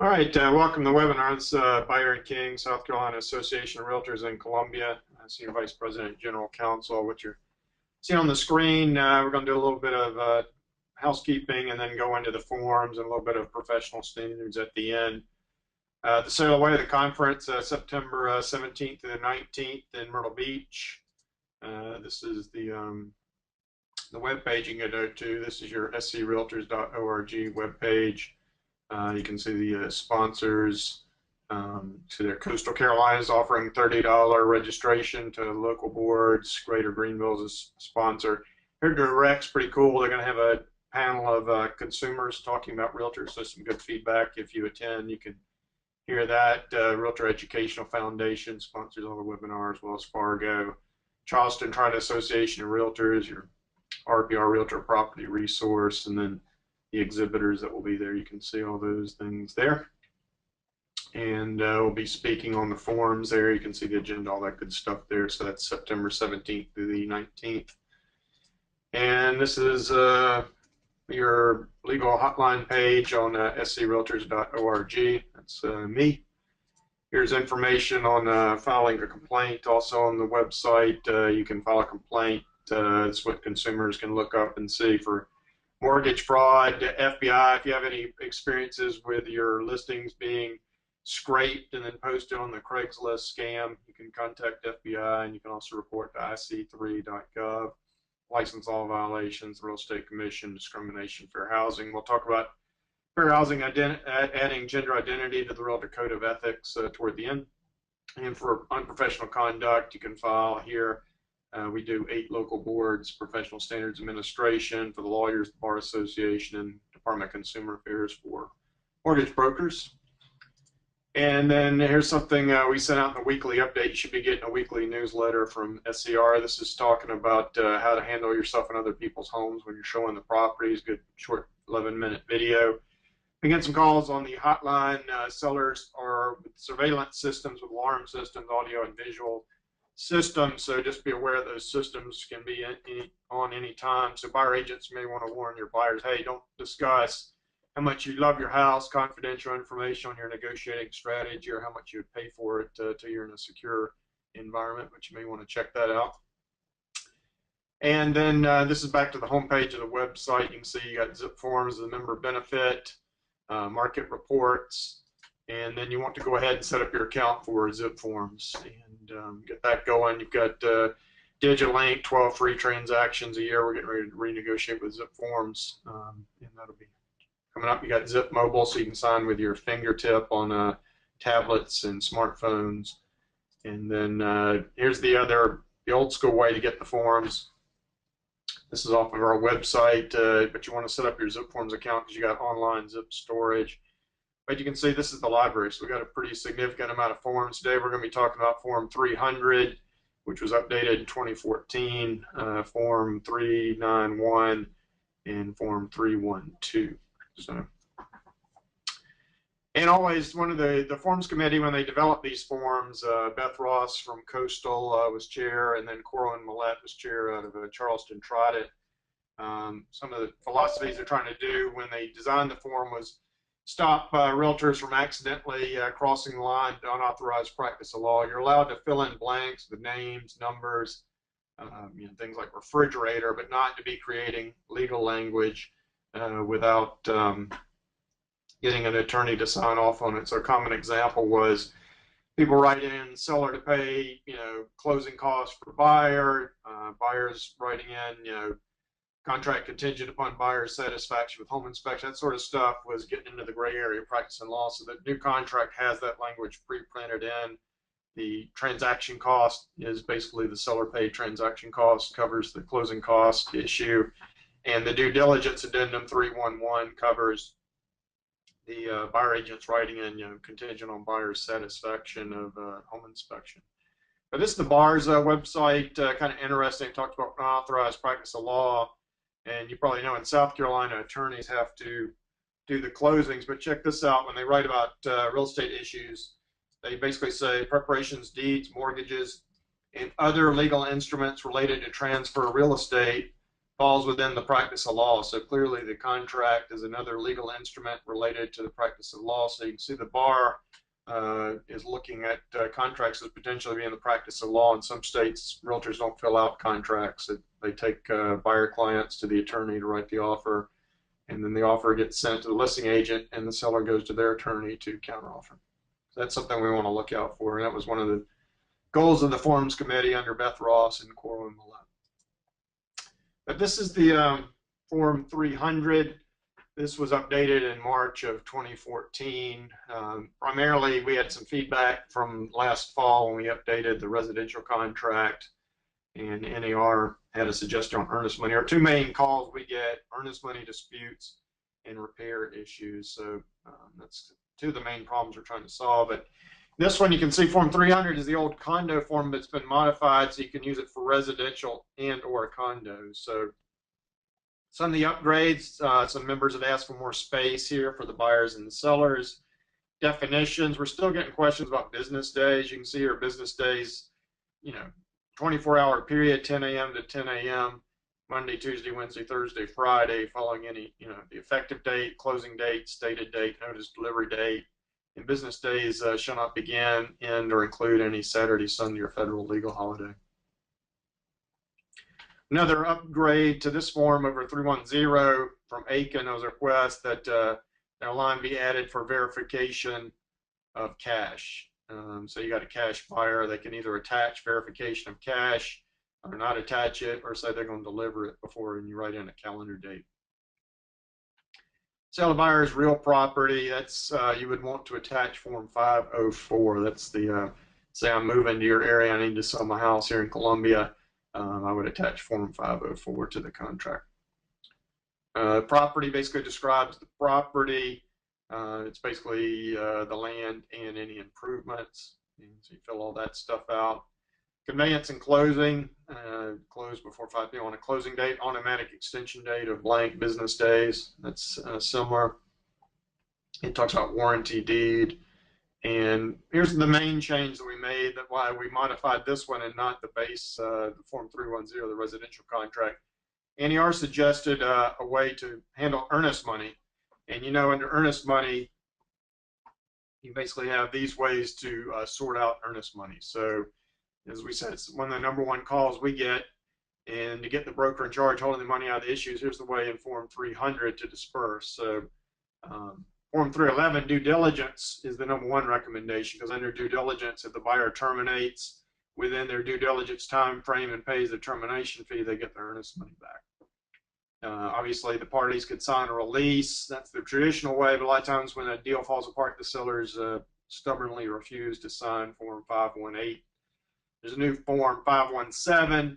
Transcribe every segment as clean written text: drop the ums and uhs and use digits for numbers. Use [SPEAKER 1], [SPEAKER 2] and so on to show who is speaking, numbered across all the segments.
[SPEAKER 1] All right, welcome to the webinar. It's Byron King, South Carolina Association of Realtors in Columbia, Senior Vice President, General Counsel. What you're seeing on the screen, we're going to do a little bit of housekeeping and then go into the forms and a little bit of professional standards at the end. The sail away the conference, September 17th to the 19th in Myrtle Beach. This is the web page you can go to. This is your screaltors.org web page. You can see the sponsors. See their Coastal Carolinas offering $30 registration to local boards. Greater Greenville's a sponsor. Here Direct's pretty cool. They're going to have a panel of consumers talking about realtors, so some good feedback. If you attend, you can hear that. Realtor Educational Foundation sponsors all the webinars, Wells Fargo. Charleston Tri Association of Realtors, your RPR Realtor Property Resource, and then the exhibitors that will be there. You can see all those things there. And we'll be speaking on the forums there. You can see the agenda, all that good stuff there. So that's September 17th through the 19th. And this is your legal hotline page on screaltors.org. That's me. Here's information on filing a complaint. Also on the website, you can file a complaint. It's what consumers can look up and see for mortgage fraud, FBI. If you have any experiences with your listings being scraped and then posted on the Craigslist scam, you can contact FBI, and you can also report to ic3.gov. License law violations, the Real Estate Commission, discrimination, fair housing. We'll talk about fair housing, adding gender identity to the Realtor Code of Ethics toward the end. And for unprofessional conduct, you can file here. We do 8 local boards: Professional Standards Administration for the lawyers, the Bar Association, and Department of Consumer Affairs for mortgage brokers. And then here's something we sent out in the weekly update. You should be getting a weekly newsletter from SCR. This is talking about how to handle yourself in other people's homes when you're showing the properties. Good short 11-minute video. We get some calls on the hotline. Sellers are with surveillance systems, with alarm systems, audio and visual systems, so just be aware those systems can be on any time. So buyer agents may want to warn your buyers, hey, don't discuss how much you love your house, confidential information on your negotiating strategy, or how much you would pay for it till you're in a secure environment, but you may want to check that out. And then this is back to the home page of the website. You can see you got zip forms, the member benefit, market reports, and then you want to go ahead and set up your account for zip forms and get that going. You've got DigiLink, 12 free transactions a year. We're getting ready to renegotiate with zip forms, and that'll be coming up. You got Zip Mobile, so you can sign with your fingertip on tablets and smartphones. And then here's the old school way to get the forms. This is off of our website, but you want to set up your zip forms account because you got online zip storage. But you can see this is the library, so we've got a pretty significant amount of forms. Today we're going to be talking about Form 300, which was updated in 2014, Form 391, and Form 312. So, and always, one of the Forms Committee, when they developed these forms, Beth Ross from Coastal was chair, and then Corwin Millette was chair out of Charleston Tried it. Some of the philosophies they're trying to do when they designed the form was stop realtors from accidentally crossing the line to unauthorized practice of law. You're allowed to fill in blanks with names, numbers, things like refrigerator, but not to be creating legal language without getting an attorney to sign off on it. So a common example was people write in seller to pay, closing costs for buyer, buyers writing in, contract contingent upon buyer's satisfaction with home inspection. That sort of stuff was getting into the gray area of practice and law. So the new contract has that language pre-printed in. The transaction cost is basically the seller paid transaction cost, covers the closing cost issue. And the Due Diligence Addendum 311 covers the buyer agents writing in, contingent on buyer's satisfaction of home inspection. But this is the bar's website, kind of interesting. It talks about unauthorized practice of law. And you probably know in South Carolina, attorneys have to do the closings, but check this out. When they write about real estate issues, they basically say preparations, deeds, mortgages, and other legal instruments related to transfer real estate falls within the practice of law. So clearly the contract is another legal instrument related to the practice of law. So you can see the bar is looking at contracts as potentially being the practice of law. In some states, realtors don't fill out contracts. They take buyer clients to the attorney to write the offer, and then the offer gets sent to the listing agent, and the seller goes to their attorney to counteroffer. So that's something we want to look out for, and that was one of the goals of the Forms Committee under Beth Ross and Corwin Millett. But this is the Form 300. This was updated in March of 2014. Primarily, we had some feedback from last fall when we updated the residential contract, and NAR had a suggestion on earnest money. Our two main calls we get: earnest money disputes and repair issues. So that's two of the main problems we're trying to solve. But this one, you can see Form 300 is the old condo form that's been modified, so you can use it for residential and or condos. So some of the upgrades, some members have asked for more space here for the buyers and the sellers. Definitions, we're still getting questions about business days. You can see here business days, 24-hour period, 10 a.m. to 10 a.m., Monday, Tuesday, Wednesday, Thursday, Friday, following any, the effective date, closing date, stated date, notice delivery date. And business days shall not begin, end, or include any Saturday, Sunday, or federal legal holiday. Another upgrade to this form over 310 from Aiken was a request that a line be added for verification of cash. So you got a cash buyer, they can either attach verification of cash or not attach it, or say they're going to deliver it before, and you write in a calendar date. Sale of buyer's real property, that's you would want to attach Form 504. That's the, say I'm moving to your area, I need to sell my house here in Columbia. I would attach Form 504 to the contract. Property basically describes the property. It's basically the land and any improvements. And so you fill all that stuff out. Conveyance and closing, close before 5 p.m. on a closing date, automatic extension date of blank business days. That's similar. It talks about warranty deed. And here's the main change that we made, that why we modified this one and not the base, the Form 310, the residential contract. NAR suggested a way to handle earnest money. And under earnest money, you basically have these ways to sort out earnest money. So as we said, it's one of the #1 calls we get. And to get the broker in charge holding the money out of the issues, here's the way in Form 300 to disperse. So Form 311, due diligence, is the #1 recommendation, because under due diligence, if the buyer terminates within their due diligence time frame and pays the termination fee, they get their earnest money back. Obviously, the parties could sign a release. That's the traditional way, but a lot of times when a deal falls apart, the sellers stubbornly refuse to sign Form 518. There's a new Form 517.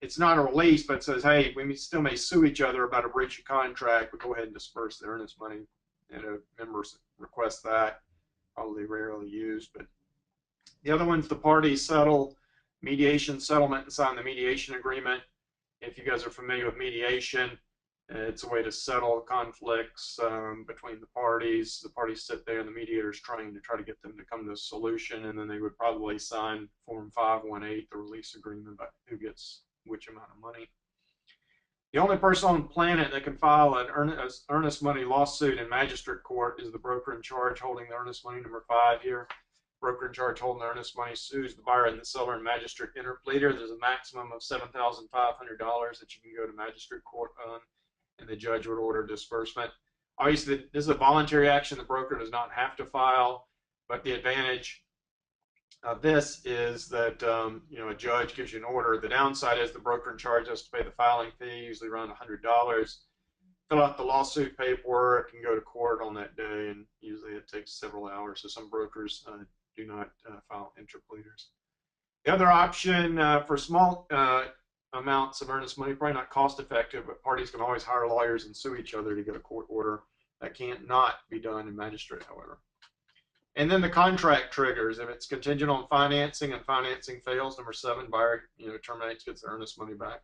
[SPEAKER 1] It's not a release, but it says, hey, we still may sue each other about a breach of contract, but go ahead and disperse the earnest money. And members request that, probably rarely used. But the other one's the parties settle mediation settlement and sign the mediation agreement. If you guys are familiar with mediation, it's a way to settle conflicts between the parties. The parties sit there and the mediator's trying to get them to come to a solution, and then they would probably sign Form 518, the release agreement about who gets which amount of money. The only person on the planet that can file an earnest money lawsuit in magistrate court is the broker in charge holding the earnest money, #5 here. Broker in charge holding the earnest money sues the buyer and the seller in magistrate interpleader. There's a maximum of $7,500 that you can go to magistrate court on, and the judge would order disbursement. Obviously, this is a voluntary action. The broker does not have to file, but the advantage of this is that a judge gives you an order. The downside is the broker in charge has to pay the filing fee, usually around $100. Fill out the lawsuit paperwork and go to court on that day, and usually it takes several hours. So some brokers do not file interpleaders. The other option for small amounts of earnest money, probably not cost effective, but parties can always hire lawyers and sue each other to get a court order. That can't not be done in magistrate, however. And then the contract triggers. If it's contingent on financing and financing fails, #7, buyer terminates, gets the earnest money back.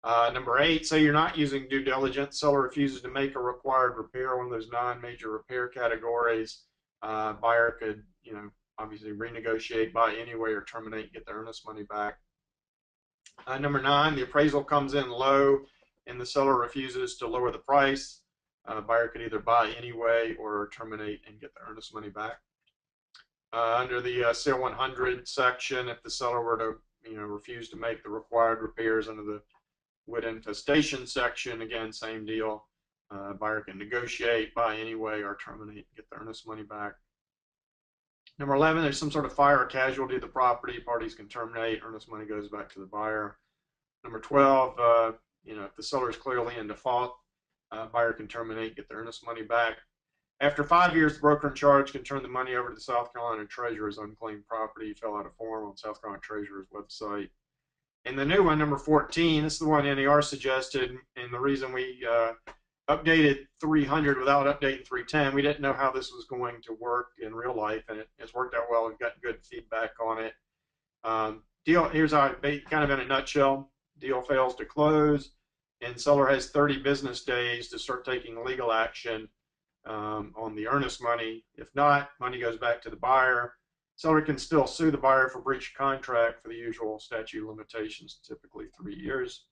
[SPEAKER 1] #8, say you're not using due diligence, seller refuses to make a required repair, one of those non-major repair categories. Buyer could, obviously renegotiate, buy anyway, or terminate, get the earnest money back. Number 9, the appraisal comes in low and the seller refuses to lower the price. Buyer could either buy anyway or terminate and get the earnest money back. Under the sale 100 section, if the seller were to refuse to make the required repairs under the wood infestation section, again, same deal. Buyer can negotiate, buy anyway, or terminate, get the earnest money back. Number 11, there's some sort of fire or casualty of the property. Parties can terminate, earnest money goes back to the buyer. Number 12, if the seller is clearly in default, buyer can terminate, get the earnest money back. After 5 years, the broker in charge can turn the money over to the South Carolina Treasurer as unclaimed property. Fill out a form on South Carolina Treasurer's website. And the new one, number 14, this is the one NAR suggested, and the reason we updated 300 without updating 310, we didn't know how this was going to work in real life, and it's worked out well. We've got good feedback on it. Here's how, kind of in a nutshell, deal fails to close, and seller has 30 business days to start taking legal action on the earnest money. If not, money goes back to the buyer. Seller can still sue the buyer for breach of contract for the usual statute of limitations, typically 3 years.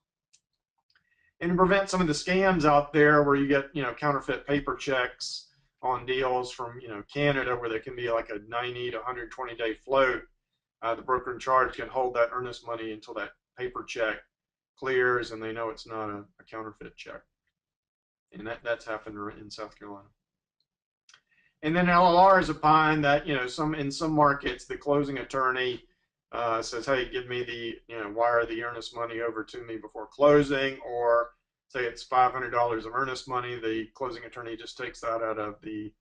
[SPEAKER 1] And to prevent some of the scams out there where you get, counterfeit paper checks on deals from, Canada, where there can be like a 90 to 120 day float, the broker in charge can hold that earnest money until that paper check clears and they know it's not a counterfeit check. And that's happened in South Carolina. And then LLR is opined that, in some markets, the closing attorney says, hey, give me the, wire the earnest money over to me before closing, or say it's $500 of earnest money, the closing attorney just takes that out of the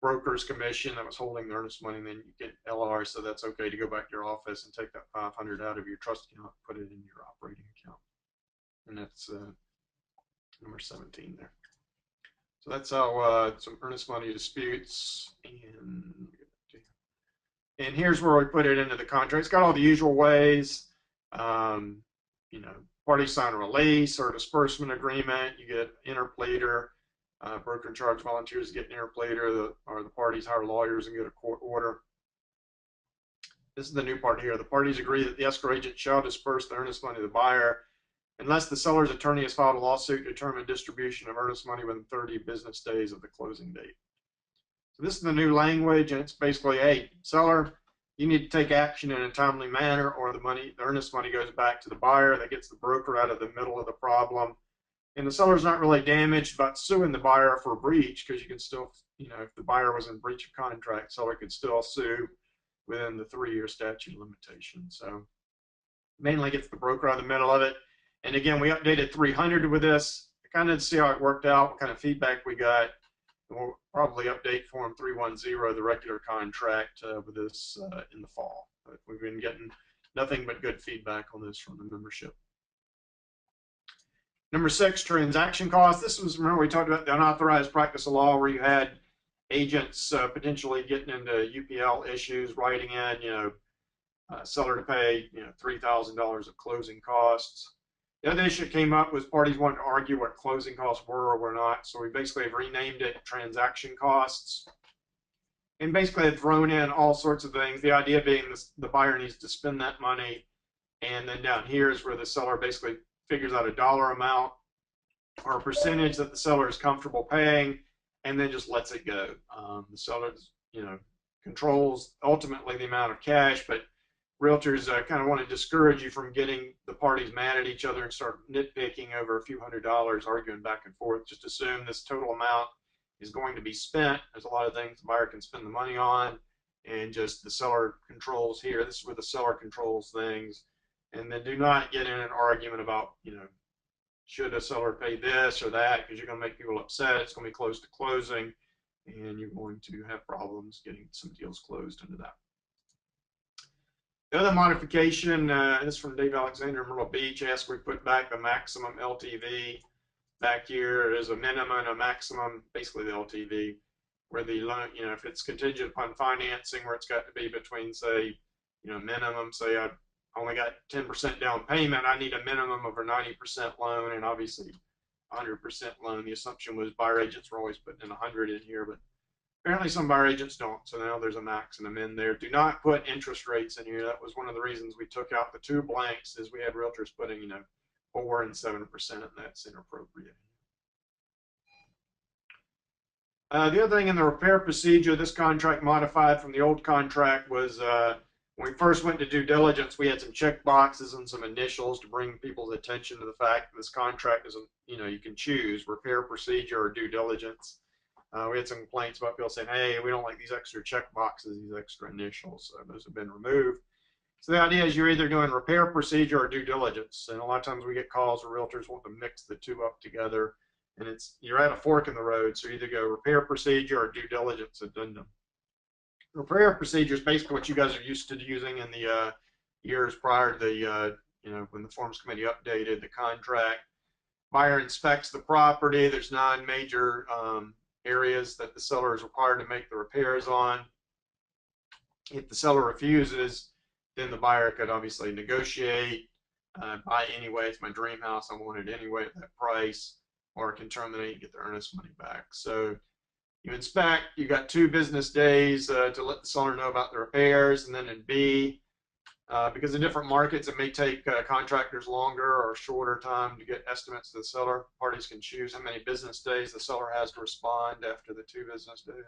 [SPEAKER 1] broker's commission that was holding the earnest money, and then you get LLR, so that's okay to go back to your office and take that $500 out of your trust account, put it in your operating account. And that's number 17 there. So that's how some earnest money disputes, and here's where we put it into the contract. It's got all the usual ways. Parties sign a release or disbursement agreement. You get interpleader. Broker in charge volunteers to get an interpleader, or the parties hire lawyers and get a court order. This is the new part here. The parties agree that the escrow agent shall disperse the earnest money to the buyer unless the seller's attorney has filed a lawsuit to determine distribution of earnest money within 30 business days of the closing date. So this is the new language, and it's basically, hey, seller, you need to take action in a timely manner, or the earnest money goes back to the buyer. That gets the broker out of the middle of the problem. And the seller's not really damaged about suing the buyer for breach, because you can still, if the buyer was in breach of contract, seller could still sue within the 3-year statute of limitations. So mainly gets the broker out of the middle of it. And again, we updated 300 with this, kind of to see how it worked out, what kind of feedback we got. And we'll probably update Form 310, the regular contract, with this in the fall. But we've been getting nothing but good feedback on this from the membership. Number 6, transaction costs. This was, remember we talked about the unauthorized practice of law, where you had agents potentially getting into UPL issues, writing in, seller to pay, $3,000 of closing costs. The other issue that came up was parties wanted to argue what closing costs were or were not. So we basically have renamed it transaction costs. And basically have thrown in all sorts of things. The idea being the buyer needs to spend that money. And then down here is where the seller basically figures out a dollar amount or a percentage that the seller is comfortable paying, and then just lets it go. The seller, controls ultimately the amount of cash, but realtors kind of want to discourage you from getting the parties mad at each other and start nitpicking over a few $100s, arguing back and forth. Just assume this total amount is going to be spent. There's a lot of things the buyer can spend the money on, and just the seller controls here. This is where the seller controls things. And then do not get in an argument about, should a seller pay this or that, because you're going to make people upset. It's going to be close to closing, and you're going to have problems getting some deals closed into that. The other modification is from Dave Alexander in Myrtle Beach. Asked we put back the maximum LTV back here. There's a minimum and a maximum, basically the LTV, where the loan, if it's contingent upon financing, where it's got to be between, say, minimum, say I only got 10% down payment, I need a minimum of a 90% loan, and obviously 100% loan. The assumption was buyer agents were always putting in 100 in here, but Apparently some of our agents don't, so now there's a maximum in there. Do not put interest rates in here. That was one of the reasons we took out the 2 blanks, is we had realtors putting, 4 and 7%, and that's inappropriate. The other thing in the repair procedure, this contract modified from the old contract, was when we first went to due diligence, we had some check boxes and some initials to bring people's attention to the fact that this contract isn't, you can choose repair procedure or due diligence. We had some complaints about people saying, hey, we don't like these extra check boxes, these extra initials. So those have been removed. So the idea is you're either doing repair procedure or due diligence. And a lot of times we get calls where realtors want to mix the two up together. And you're at a fork in the road. So you either go repair procedure or due diligence addendum. Repair procedure is basically what you guys are used to using in the years prior to the, when the Forms Committee updated the contract. Buyer inspects the property. There's 9 major areas that the seller is required to make the repairs on. If the seller refuses, then the buyer could obviously negotiate, buy anyway. It's my dream house. I want it anyway at that price, or can terminate and get the earnest money back. So you inspect. You got 2 business days to let the seller know about the repairs, and then in B, because in different markets it may take contractors longer or shorter time to get estimates to the seller. Parties can choose how many business days the seller has to respond after the 2 business days.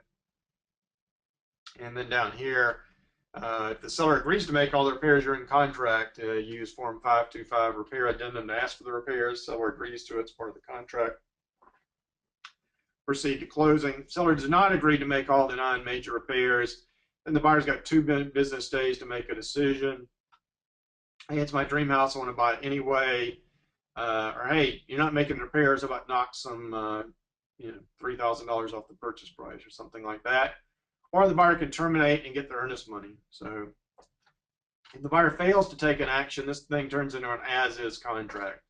[SPEAKER 1] And then down here, if the seller agrees to make all the repairs you're in contract, use Form 525 Repair Addendum to ask for the repairs. Seller agrees to it as part of the contract. Proceed to closing. Seller does not agree to make all the 9 major repairs. Then the buyer's got 2 business days to make a decision. Hey, it's my dream house. I want to buy it anyway. Or hey, you're not making repairs. How about knock some, $3,000 off the purchase price or something like that. Or the buyer can terminate and get the earnest money. So if the buyer fails to take an action, this thing turns into an as-is contract.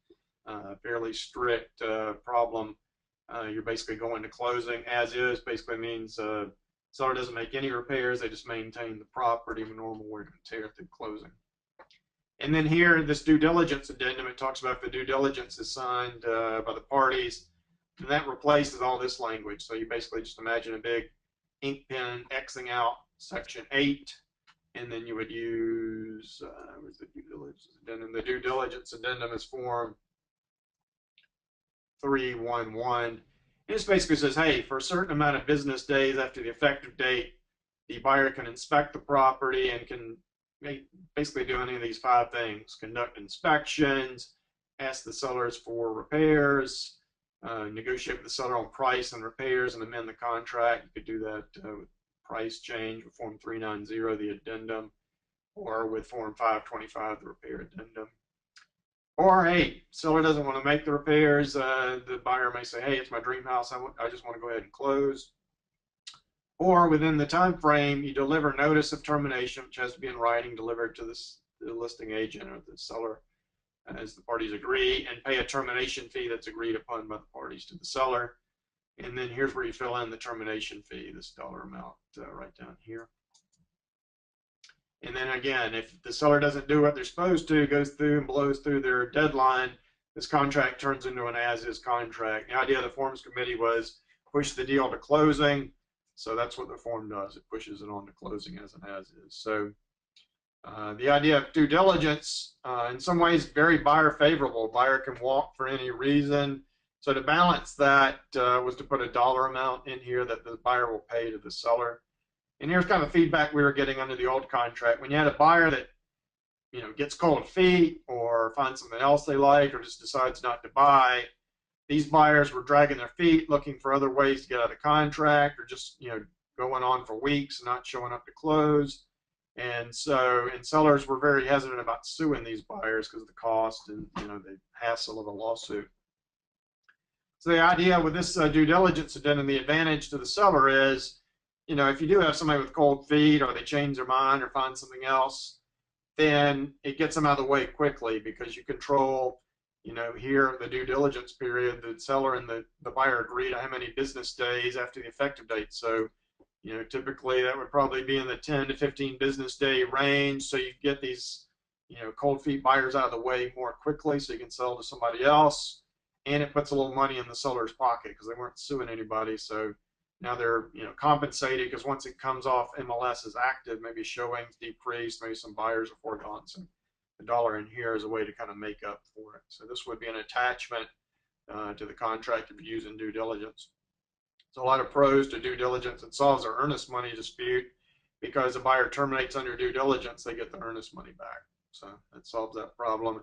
[SPEAKER 1] Fairly strict problem. You're basically going to closing. As-is basically means seller doesn't make any repairs. They just maintain the property in normal wear and tear through closing. And then here, this due diligence addendum, it talks about if the due diligence is signed by the parties, and that replaces all this language. So you basically just imagine a big ink pen Xing out section 8, and then you would use, where's the due diligence addendum? The due diligence addendum is Form 311. It just basically says, hey, for a certain amount of business days after the effective date, the buyer can inspect the property and can basically do any of these 5 things: conduct inspections, ask the sellers for repairs, negotiate with the seller on price and repairs, and amend the contract. You could do that with price change with Form 390, the addendum, or with Form 525, the repair addendum. Or, hey, seller doesn't want to make the repairs. The buyer may say, hey, it's my dream house. I just want to go ahead and close. Or within the time frame, you deliver notice of termination, which has to be in writing, delivered to the listing agent or the seller as the parties agree, and pay a termination fee that's agreed upon by the parties to the seller. And then here's where you fill in the termination fee, this dollar amount right down here. And then again, if the seller doesn't do what they're supposed to, goes through and blows through their deadline, this contract turns into an as-is contract. The idea of the Forms Committee was push the deal to closing. So that's what the form does. It pushes it on to closing as an as-is. So the idea of due diligence, in some ways, very buyer favorable. Buyer can walk for any reason. So to balance that was to put a dollar amount in here that the buyer will pay to the seller. And here's kind of feedback we were getting under the old contract. When you had a buyer that gets cold feet or finds something else they like or just decides not to buy, these buyers were dragging their feet, looking for other ways to get out of the contract, or just going on for weeks and not showing up to close. And sellers were very hesitant about suing these buyers because of the cost and the hassle of a lawsuit. So the idea with this due diligence addendum, the advantage to the seller is, if you do have somebody with cold feet or they change their mind or find something else, then it gets them out of the way quickly because you control. Here, the due diligence period, the seller and the buyer agree to how many business days after the effective date. So, typically that would probably be in the 10 to 15 business day range. So you get these, cold feet buyers out of the way more quickly so you can sell to somebody else. And it puts a little money in the seller's pocket because they weren't suing anybody. So Now they're compensated because once it comes off MLS is active, maybe showings decreased, maybe some buyers are foregone. So the dollar in here is a way to kind of make up for it. So this would be an attachment to the contract if you're using due diligence. There's a lot of pros to due diligence. It solves their earnest money dispute because the buyer terminates under due diligence, they get the earnest money back. So it solves that problem.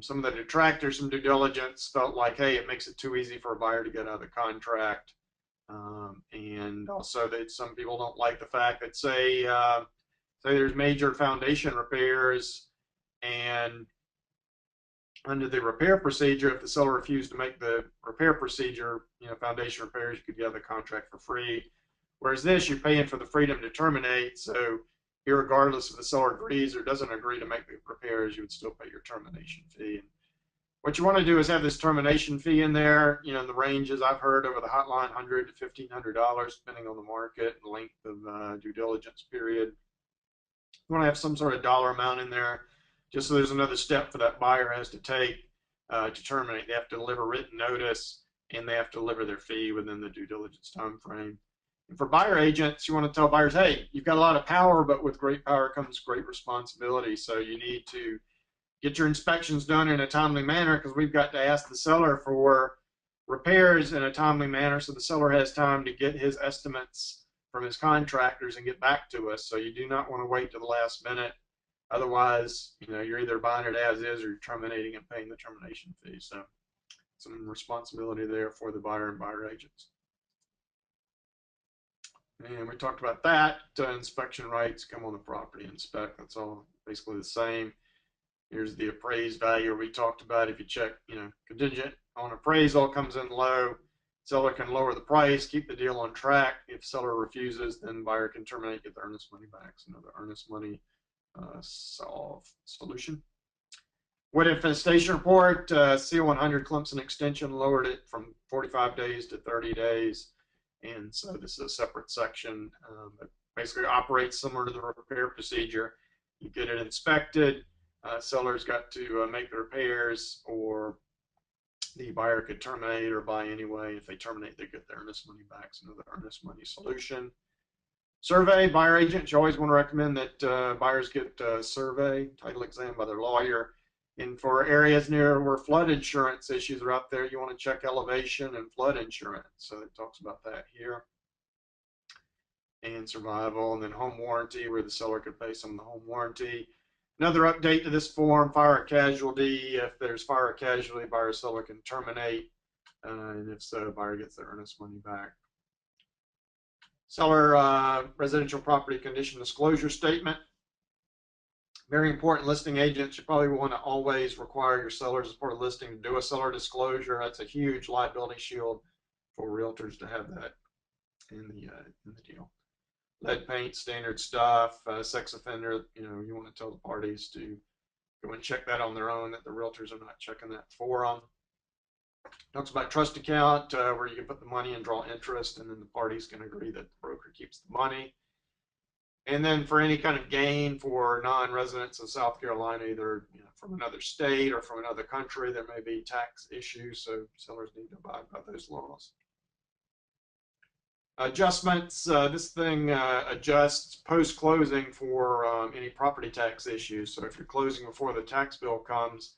[SPEAKER 1] Some of the detractors from due diligence felt like, hey, it makes it too easy for a buyer to get out of the contract. And also that some people don't like the fact that say there's major foundation repairs, and under the repair procedure, if the seller refused to make the repair procedure, foundation repairs, you could get the contract for free. Whereas this, you're paying for the freedom to terminate. So irregardless if the seller agrees or doesn't agree to make the repairs, you would still pay your termination fee. And what you want to do is have this termination fee in there, in the ranges I've heard over the hotline, $100 to $1,500, depending on the market and length of due diligence period. You want to have some sort of dollar amount in there, just so there's another step for that buyer has to take to terminate. They have to deliver written notice, and they have to deliver their fee within the due diligence time frame. And for buyer agents, you want to tell buyers, hey, you've got a lot of power, but with great power comes great responsibility. So you need to get your inspections done in a timely manner, because we've got to ask the seller for repairs in a timely manner so the seller has time to get his estimates from his contractors and get back to us. So you do not want to wait to the last minute. Otherwise, you're either buying it as is or you're terminating and paying the termination fee. So some responsibility there for the buyer and buyer agents. And we talked about that. Inspection rights come on the property inspect. That's all basically the same. Here's the appraised value we talked about. If you check, contingent on appraisal comes in low, seller can lower the price, keep the deal on track. If seller refuses, then buyer can terminate, get the earnest money back. So another earnest money solution. Wood infestation report, C100 Clemson extension lowered it from 45 days to 30 days. And so this is a separate section that basically operates similar to the repair procedure. You get it inspected, seller's got to make the repairs, or the buyer could terminate or buy anyway. If they terminate, they get the earnest money back. So another earnest money solution. Survey, buyer agents, you always want to recommend that buyers get a survey, title exam by their lawyer. And for areas near where flood insurance issues are out there, you want to check elevation and flood insurance. So it talks about that here. And survival, and then home warranty, where the seller could pay some of the home warranty. Another update to this form, fire or casualty. If there's fire or casualty, buyer or seller can terminate. And if so, buyer gets their earnest money back. Seller residential property condition disclosure statement. Very important. Listing agents, you probably want to always require your sellers as part of listing to do a seller disclosure. That's a huge liability shield for realtors to have that in the deal. Lead paint, standard stuff, sex offender, you want to tell the parties to go and check that on their own, that the realtors are not checking that for them. Talks about trust account, where you can put the money and draw interest, and then the parties can agree that the broker keeps the money. And then for any kind of gain for non-residents of South Carolina, either from another state or from another country, there may be tax issues, so sellers need to abide by those laws. Adjustments, this thing adjusts post-closing for any property tax issues. So if you're closing before the tax bill comes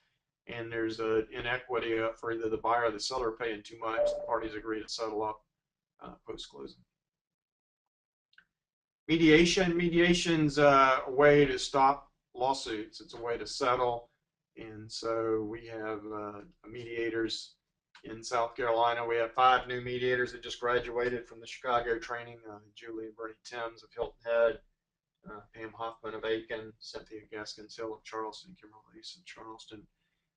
[SPEAKER 1] and there's an inequity for either the buyer or the seller paying too much, the parties agree to settle up post-closing. Mediation. Mediation's a way to stop lawsuits. It's a way to settle. And so we have mediators in South Carolina. We have 5 new mediators that just graduated from the Chicago training. Julie and Bernie Timms of Hilton Head, Pam Hoffman of Aiken, Cynthia Gaskins Hill of Charleston, Kimberly East of Charleston.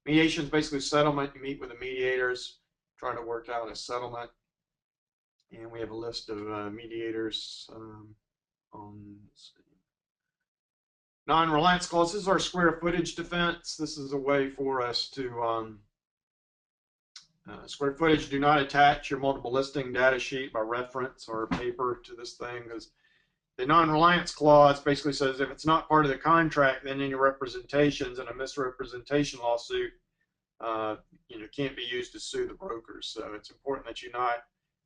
[SPEAKER 1] Mediation is basically settlement. You meet with the mediators, try to work out a settlement. And we have a list of mediators on non-reliance clauses or square footage defense. This is a way for us to square footage. Do not attach your multiple listing data sheet by reference or paper to this thing, because the non-reliance clause basically says if it's not part of the contract, then any representations in a misrepresentation lawsuit can't be used to sue the brokers. So it's important that you not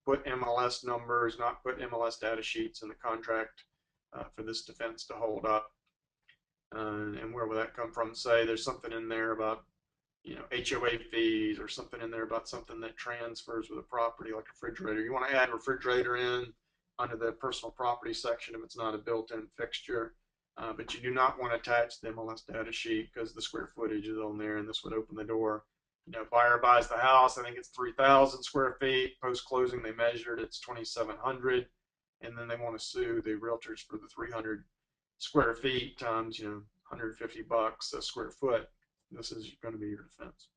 [SPEAKER 1] put MLS numbers, not put MLS data sheets in the contract for this defense to hold up. And where will that come from? Say there's something in there about, HOA fees, or something in there about something that transfers with a property like a refrigerator. You want to add a refrigerator in under the personal property section if it's not a built-in fixture. But you do not want to attach the MLS data sheet because the square footage is on there, and this would open the door. Buyer buys the house, I think it's 3,000 square feet. Post-closing, they measured it's 2,700, and then they want to sue the realtors for the 300 square feet times, $150 a square foot. This is going to be your defense.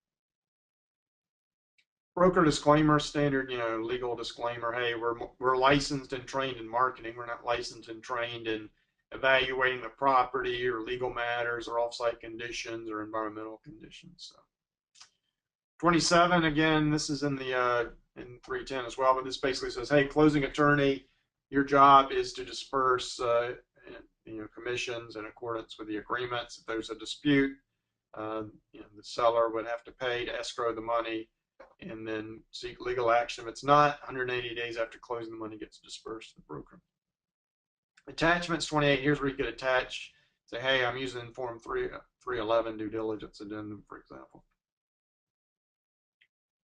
[SPEAKER 1] Broker disclaimer, standard, legal disclaimer. Hey, we're licensed and trained in marketing. We're not licensed and trained in evaluating the property or legal matters or offsite conditions or environmental conditions. So 27, again, this is in the in 310 as well, but this basically says, hey, closing attorney, your job is to disperse commissions in accordance with the agreements. If there's a dispute, the seller would have to pay to escrow the money and then seek legal action. If it's not, 180 days after closing, the money gets dispersed to the broker. Attachments 28, here's where you could attach, say, hey, I'm using Form 311 Due Diligence Addendum, for example.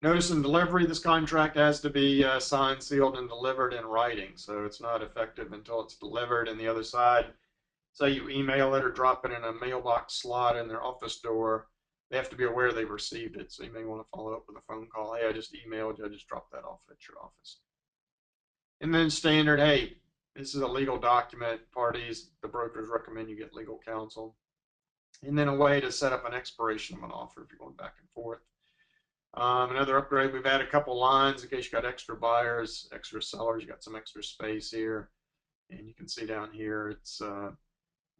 [SPEAKER 1] Notice and delivery, this contract has to be signed, sealed, and delivered in writing. So it's not effective until it's delivered. And the other side, say you email it or drop it in a mailbox slot in their office door, they have to be aware they've received it. So you may want to follow up with a phone call. Hey, I just emailed you. I just dropped that off at your office. And then standard, hey, this is a legal document. Parties, the brokers recommend you get legal counsel. And then a way to set up an expiration of an offer if you're going back and forth. Another upgrade, we've added a couple lines in case you got extra buyers, extra sellers, you got some extra space here. And you can see down here, it's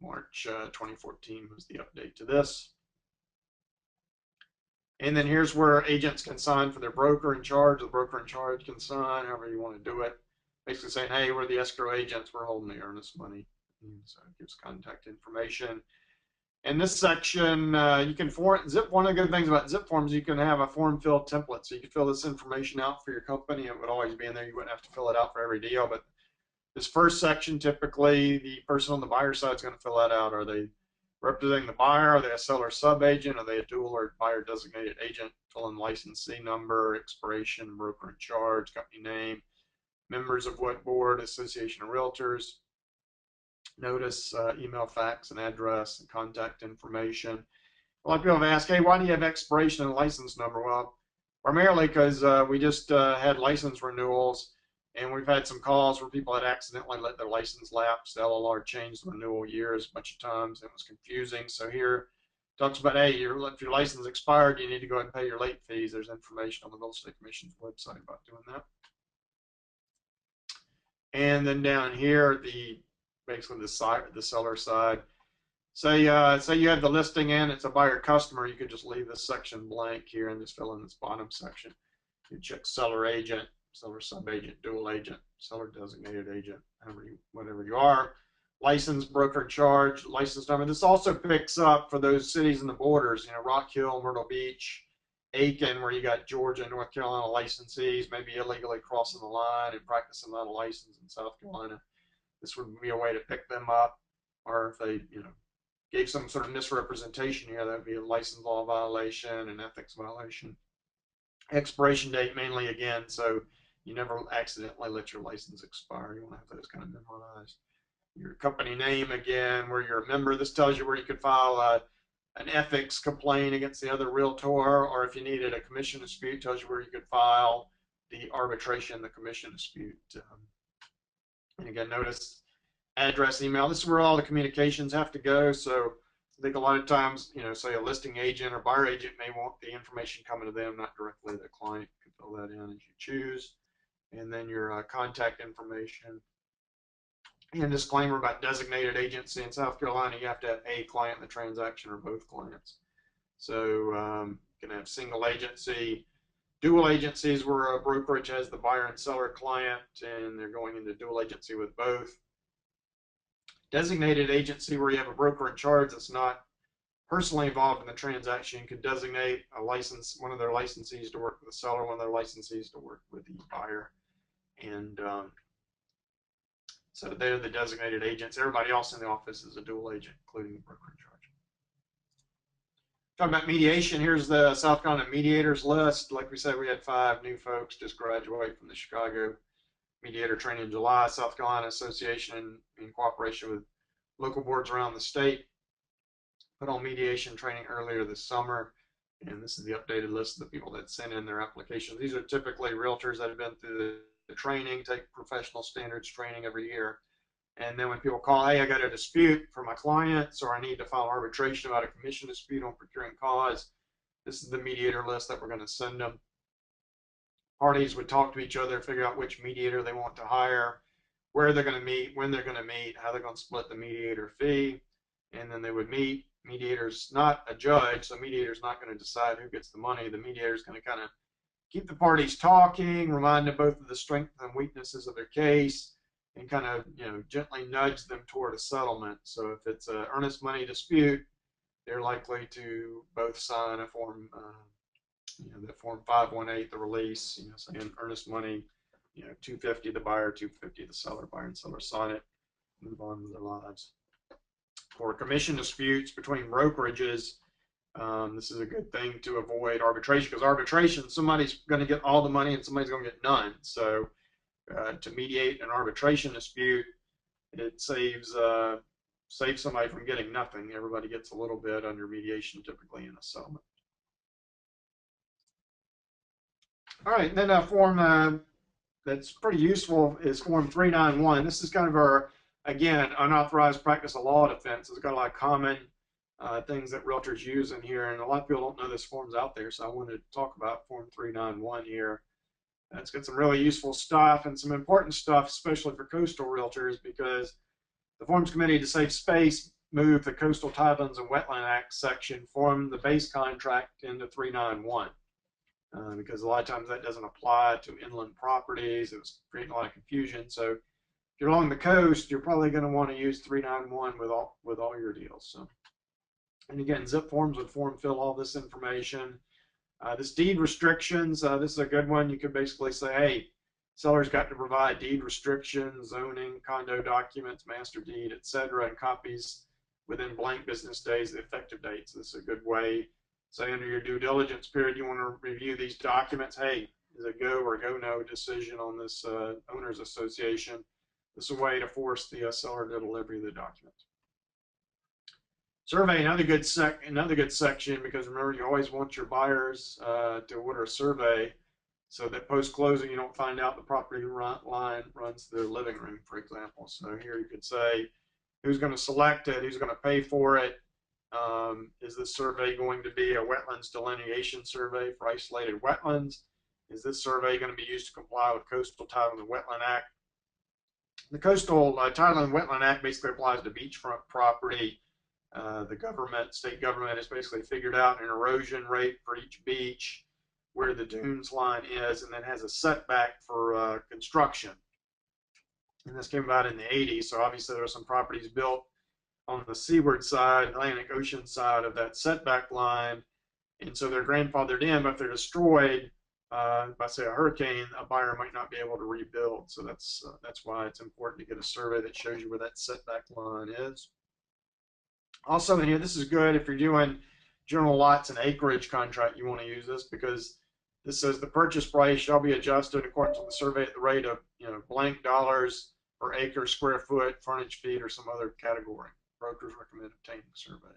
[SPEAKER 1] March 2014 was the update to this. And then here's where agents can sign for their broker in charge. The broker in charge can sign however you want to do it. Basically saying, hey, we're the escrow agents, we're holding the earnest money. And so it gives contact information. In this section, you can zip. One of the good things about zip forms, you can have a form fill template. So you can fill this information out for your company. It would always be in there. You wouldn't have to fill it out for every deal. But this first section, typically the person on the buyer side is going to fill that out. Are they representing the buyer? Are they a seller sub-agent? Are they a dual or buyer designated agent? Fill in licensee number, expiration, broker in charge, company name, members of what board, association of realtors. Notice, email, fax, and address, and contact information. A lot of people have asked, hey, why do you have expiration and license number? Well, primarily because we just had license renewals, and we've had some calls where people had accidentally let their license lapse. The LLR changed the renewal years a bunch of times. It was confusing. So here it talks about, hey, if your license expired, you need to go ahead and pay your late fees. There's information on the Real Estate Commission's website about doing that. And then down here, basically the seller side. Say you have the listing in, it's a buyer customer, you could just leave this section blank here and just fill in this bottom section. You check seller agent, seller sub-agent, dual agent, seller designated agent, whatever you are. License, broker in charge, license number. This also picks up for those cities in the borders, Rock Hill, Myrtle Beach, Aiken, where you got Georgia and North Carolina licensees, maybe illegally crossing the line and practicing without a license in South Carolina. This would be a way to pick them up, or if they, gave some sort of misrepresentation here, that would be a license law violation and ethics violation. Expiration date mainly, again, so you never accidentally let your license expire. You want to have those kind of memorized. Your company name, again, where you're a member. This tells you where you could file an ethics complaint against the other realtor, or if you needed a commission dispute, tells you where you could file the arbitration, the commission dispute. And again, notice address, email. This is where all the communications have to go. So I think a lot of times, say a listing agent or buyer agent may want the information coming to them, not directly to the client. You can fill that in as you choose. And then your contact information. And disclaimer about designated agency in South Carolina, you have to have a client in the transaction or both clients. So you can have single agency. Dual agencies where a brokerage has the buyer and seller client and they're going into dual agency with both. Designated agency where you have a broker in charge that's not personally involved in the transaction. You could designate one of their licensees to work with the seller, one of their licensees to work with the buyer. And so they're the designated agents. Everybody else in the office is a dual agent, including the broker in charge. Talking about mediation, here's the South Carolina mediators list. Like we said, we had 5 new folks just graduate from the Chicago mediator training in July. South Carolina Association, in cooperation with local boards around the state, put on mediation training earlier this summer. And this is the updated list of the people that sent in their applications. These are typically realtors that have been through the training, take professional standards training every year. And then when people call, hey, I got a dispute for my clients, or I need to file arbitration about a commission dispute on procuring cause, this is the mediator list that we're going to send them. Parties would talk to each other, figure out which mediator they want to hire, where they're going to meet, when they're going to meet, how they're going to split the mediator fee, and then they would meet. Mediator's not a judge, so mediator's not going to decide who gets the money. The mediator's going to kind of keep the parties talking, remind them both of the strengths and weaknesses of their case, and kind of, gently nudge them toward a settlement. So if it's an earnest money dispute, they're likely to both sign a form, the form 518, the release, saying earnest money, $250 the buyer, $250 the seller. Buyer and seller sign it, move on with their lives. For commission disputes between brokerages, this is a good thing to avoid arbitration, because arbitration, somebody's going to get all the money and somebody's going to get none. So to mediate an arbitration dispute, it saves somebody from getting nothing. Everybody gets a little bit under mediation, typically in a settlement. All right, and then a form that's pretty useful is Form 391. This is kind of our, again, unauthorized practice of law defense. It's got a lot of common things that realtors use in here, and a lot of people don't know this form's out there, so I wanted to talk about Form 391 here. It's got some really useful stuff and some important stuff, especially for coastal realtors, because the Forms Committee to Save Space moved the Coastal Tidelands and Wetland Act section from the base contract into 391. Because a lot of times that doesn't apply to inland properties. It was creating a lot of confusion. So if you're along the coast, you're probably going to want to use 391 with all your deals. So, and again, zip forms would form fill all this information. This deed restrictions, this is a good one. You could basically say, hey, seller's got to provide deed restrictions, zoning, condo documents, master deed, etc., and copies within blank business days, the effective dates. This is a good way. Say under your due diligence period, you want to review these documents. Hey, is a go or go no decision on this owners association? This is a way to force the seller to deliver the documents. Survey, another good section, because remember, you always want your buyers to order a survey so that post-closing you don't find out the property line runs their living room, for example. So here you could say who's going to select it, who's going to pay for it. Is this survey going to be a wetlands delineation survey for isolated wetlands? Is this survey going to be used to comply with Coastal Tideland and Wetland Act? The Coastal Tideland and Wetland Act basically applies to beachfront property. The state government has basically figured out an erosion rate for each beach, where the dunes line is, and then has a setback for construction. And this came about in the 80s, so obviously there are some properties built on the seaward side, Atlantic Ocean side of that setback line, and so they're grandfathered in, but if they're destroyed by, say, a hurricane, a buyer might not be able to rebuild. So that's why it's important to get a survey that shows you where that setback line is. Also in here, this is good if you're doing general lots and acreage contract. You want to use this because this says the purchase price shall be adjusted according to the survey at the rate of blank dollars per acre, square foot, frontage feet, or some other category. Brokers recommend obtaining the survey.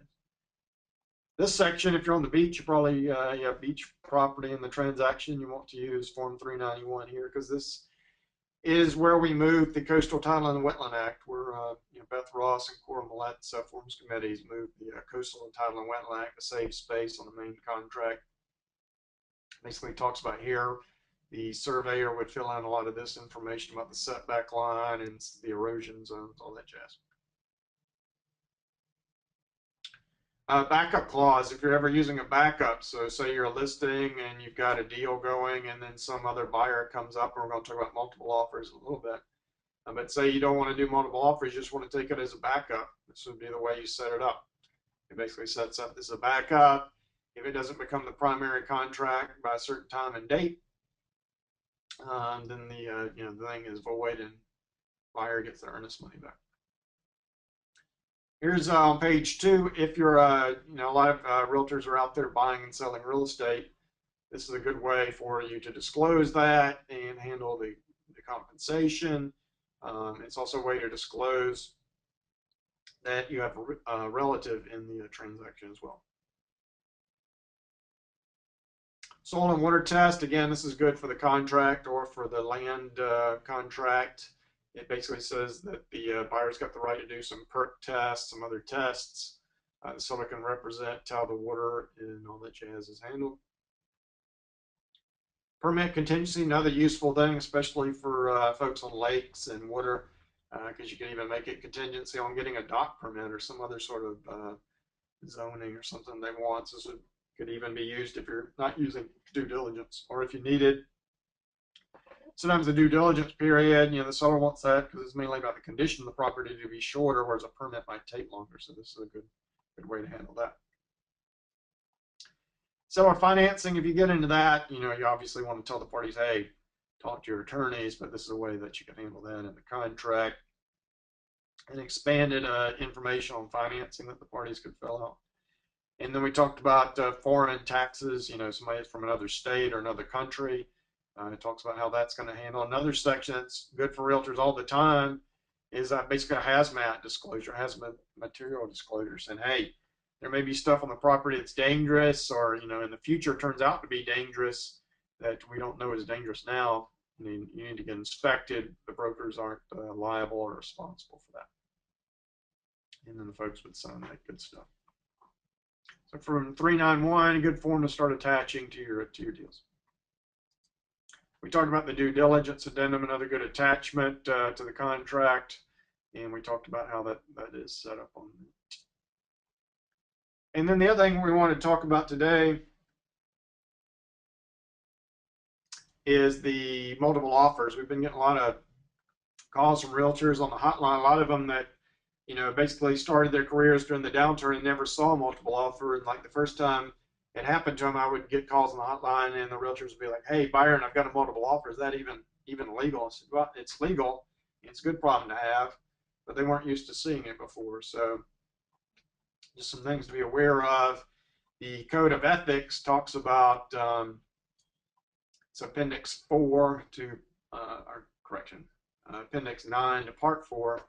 [SPEAKER 1] This section, if you're on the beach, you probably have beach property in the transaction. You want to use Form 391 here, because this is where we moved the Coastal Tideland and Wetland Act, where Beth Ross and Cora Millett's Forms Committees moved the Coastal and Tideland and Wetland Act to save space on the main contract. Basically talks about here, the surveyor would fill in a lot of this information about the setback line and the erosion zones, all that jazz. Backup clause, if you're ever using a backup, so say you're listing and you've got a deal going and then some other buyer comes up, and we're going to talk about multiple offers a little bit, but say you don't want to do multiple offers, you just want to take it as a backup. This would be the way you set it up. It basically sets up as a backup. If it doesn't become the primary contract by a certain time and date, then the the thing is void and buyer gets their earnest money back. Here's on page 2. If you're a lot of realtors are out there buying and selling real estate, this is a good way for you to disclose that and handle the compensation. It's also a way to disclose that you have a relative in the transaction as well. Soil and water test, again, this is good for the contract or for the land contract. It basically says that the buyer's got the right to do some perk tests, some other tests. The seller can represent how the water and all that jazz is handled. Permit contingency, another useful thing, especially for folks on lakes and water, because you can even make it contingency on getting a dock permit or some other sort of zoning or something they want. So this could even be used if you're not using due diligence, or if you need it. Sometimes the due diligence period, the seller wants that because it's mainly about the condition of the property to be shorter, whereas a permit might take longer. So this is a good way to handle that. Seller financing, if you get into that, you obviously want to tell the parties, hey, talk to your attorneys, but this is a way that you can handle that in the contract. And expanded information on financing that the parties could fill out. And then we talked about foreign taxes, somebody from another state or another country. It talks about how that's going to handle. Another section that's good for realtors all the time is basically a hazmat disclosure, hazmat material disclosure, saying, hey, there may be stuff on the property that's dangerous, or in the future turns out to be dangerous that we don't know is dangerous now. You need to get inspected. The brokers aren't liable or responsible for that. And then the folks would sign that good stuff. So from 391, a good form to start attaching to your deals. We talked about the due diligence addendum, another good attachment to the contract, and we talked about how that is set up on it. And then the other thing we want to talk about today is the multiple offers. We've been getting a lot of calls from realtors on the hotline, a lot of them that basically started their careers during the downturn and never saw a multiple offer. And like the first time it happened to them, I would get calls on the hotline and the realtors would be like, hey, Byron, I've got a multiple offer. Is that even legal? I said, well, it's legal. It's a good problem to have, but they weren't used to seeing it before. So just some things to be aware of. The Code of Ethics talks about, it's Appendix 4 to, Appendix 9 to Part 4.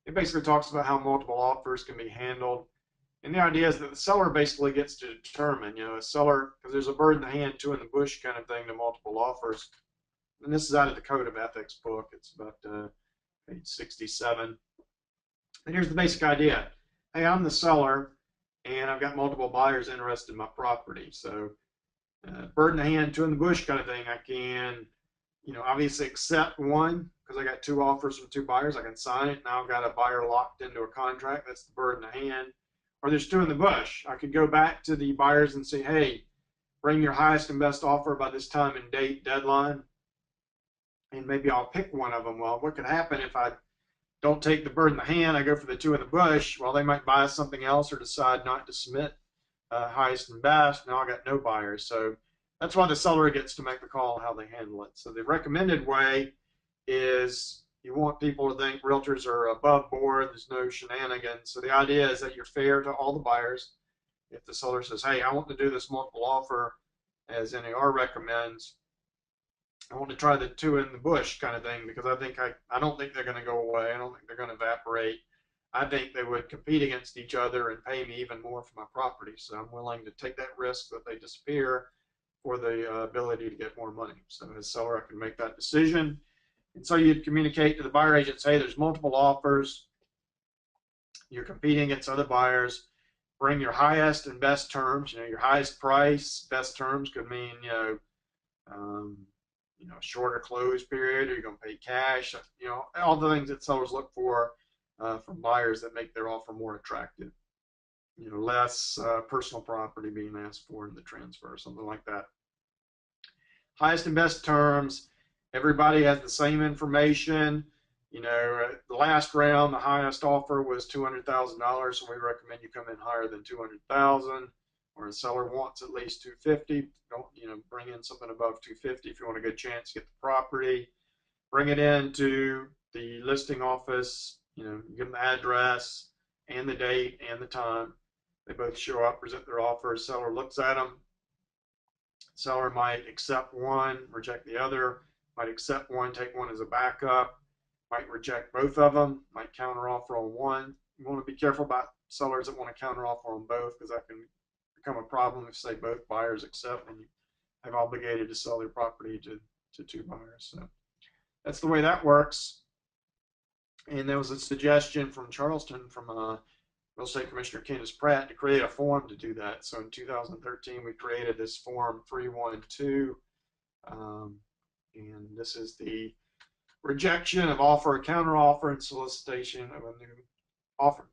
[SPEAKER 1] It basically talks about how multiple offers can be handled. And the idea is that the seller basically gets to determine, a seller, because there's a bird in the hand, two in the bush kind of thing to multiple offers. And this is out of the Code of Ethics book. It's about page 67. And here's the basic idea. Hey, I'm the seller, and I've got multiple buyers interested in my property. So bird in the hand, two in the bush kind of thing. I can, obviously accept one because I got two offers from two buyers. I can sign it. Now I've got a buyer locked into a contract. That's the bird in the hand. Or there's two in the bush. I could go back to the buyers and say, hey, bring your highest and best offer by this time and date deadline. And maybe I'll pick one of them. Well, what could happen if I don't take the bird in the hand, I go for the two in the bush? Well, they might buy something else or decide not to submit highest and best. Now I got no buyers. So that's why the seller gets to make the call on how they handle it. So the recommended way is you want people to think realtors are above board, there's no shenanigans. So the idea is that you're fair to all the buyers. If the seller says, hey, I want to do this multiple offer as NAR recommends, I want to try the two in the bush kind of thing, because I don't think they're going to go away. I don't think they're going to evaporate. I think they would compete against each other and pay me even more for my property. So I'm willing to take that risk that they disappear for the ability to get more money. So as a seller, I can make that decision. And so you'd communicate to the buyer agents, hey, there's multiple offers. You're competing against other buyers. Bring your highest and best terms. Your highest price, best terms could mean, a shorter close period, or you're going to pay cash. All the things that sellers look for from buyers that make their offer more attractive. Less personal property being asked for in the transfer, something like that. Highest and best terms. Everybody has the same information. The last round, the highest offer was $200,000, so we recommend you come in higher than $200,000. or the seller wants at least 250. Don't, bring in something above 250 if you want a good chance to get the property. Bring it into the listing office, you give them the address and the date and the time. They both show up, present their offers. Seller looks at them. Seller might accept one, reject the other, might accept one, take one as a backup, might reject both of them, might counteroffer on one. You want to be careful about sellers that want to counteroffer on both, because that can become a problem if, say, both buyers accept and you have obligated to sell their property to two buyers. So that's the way that works. And there was a suggestion from Charleston from Real Estate Commissioner Candace Pratt to create a form to do that. So in 2013, we created this form 312, and this is the rejection of offer, counteroffer, and solicitation of a new offer.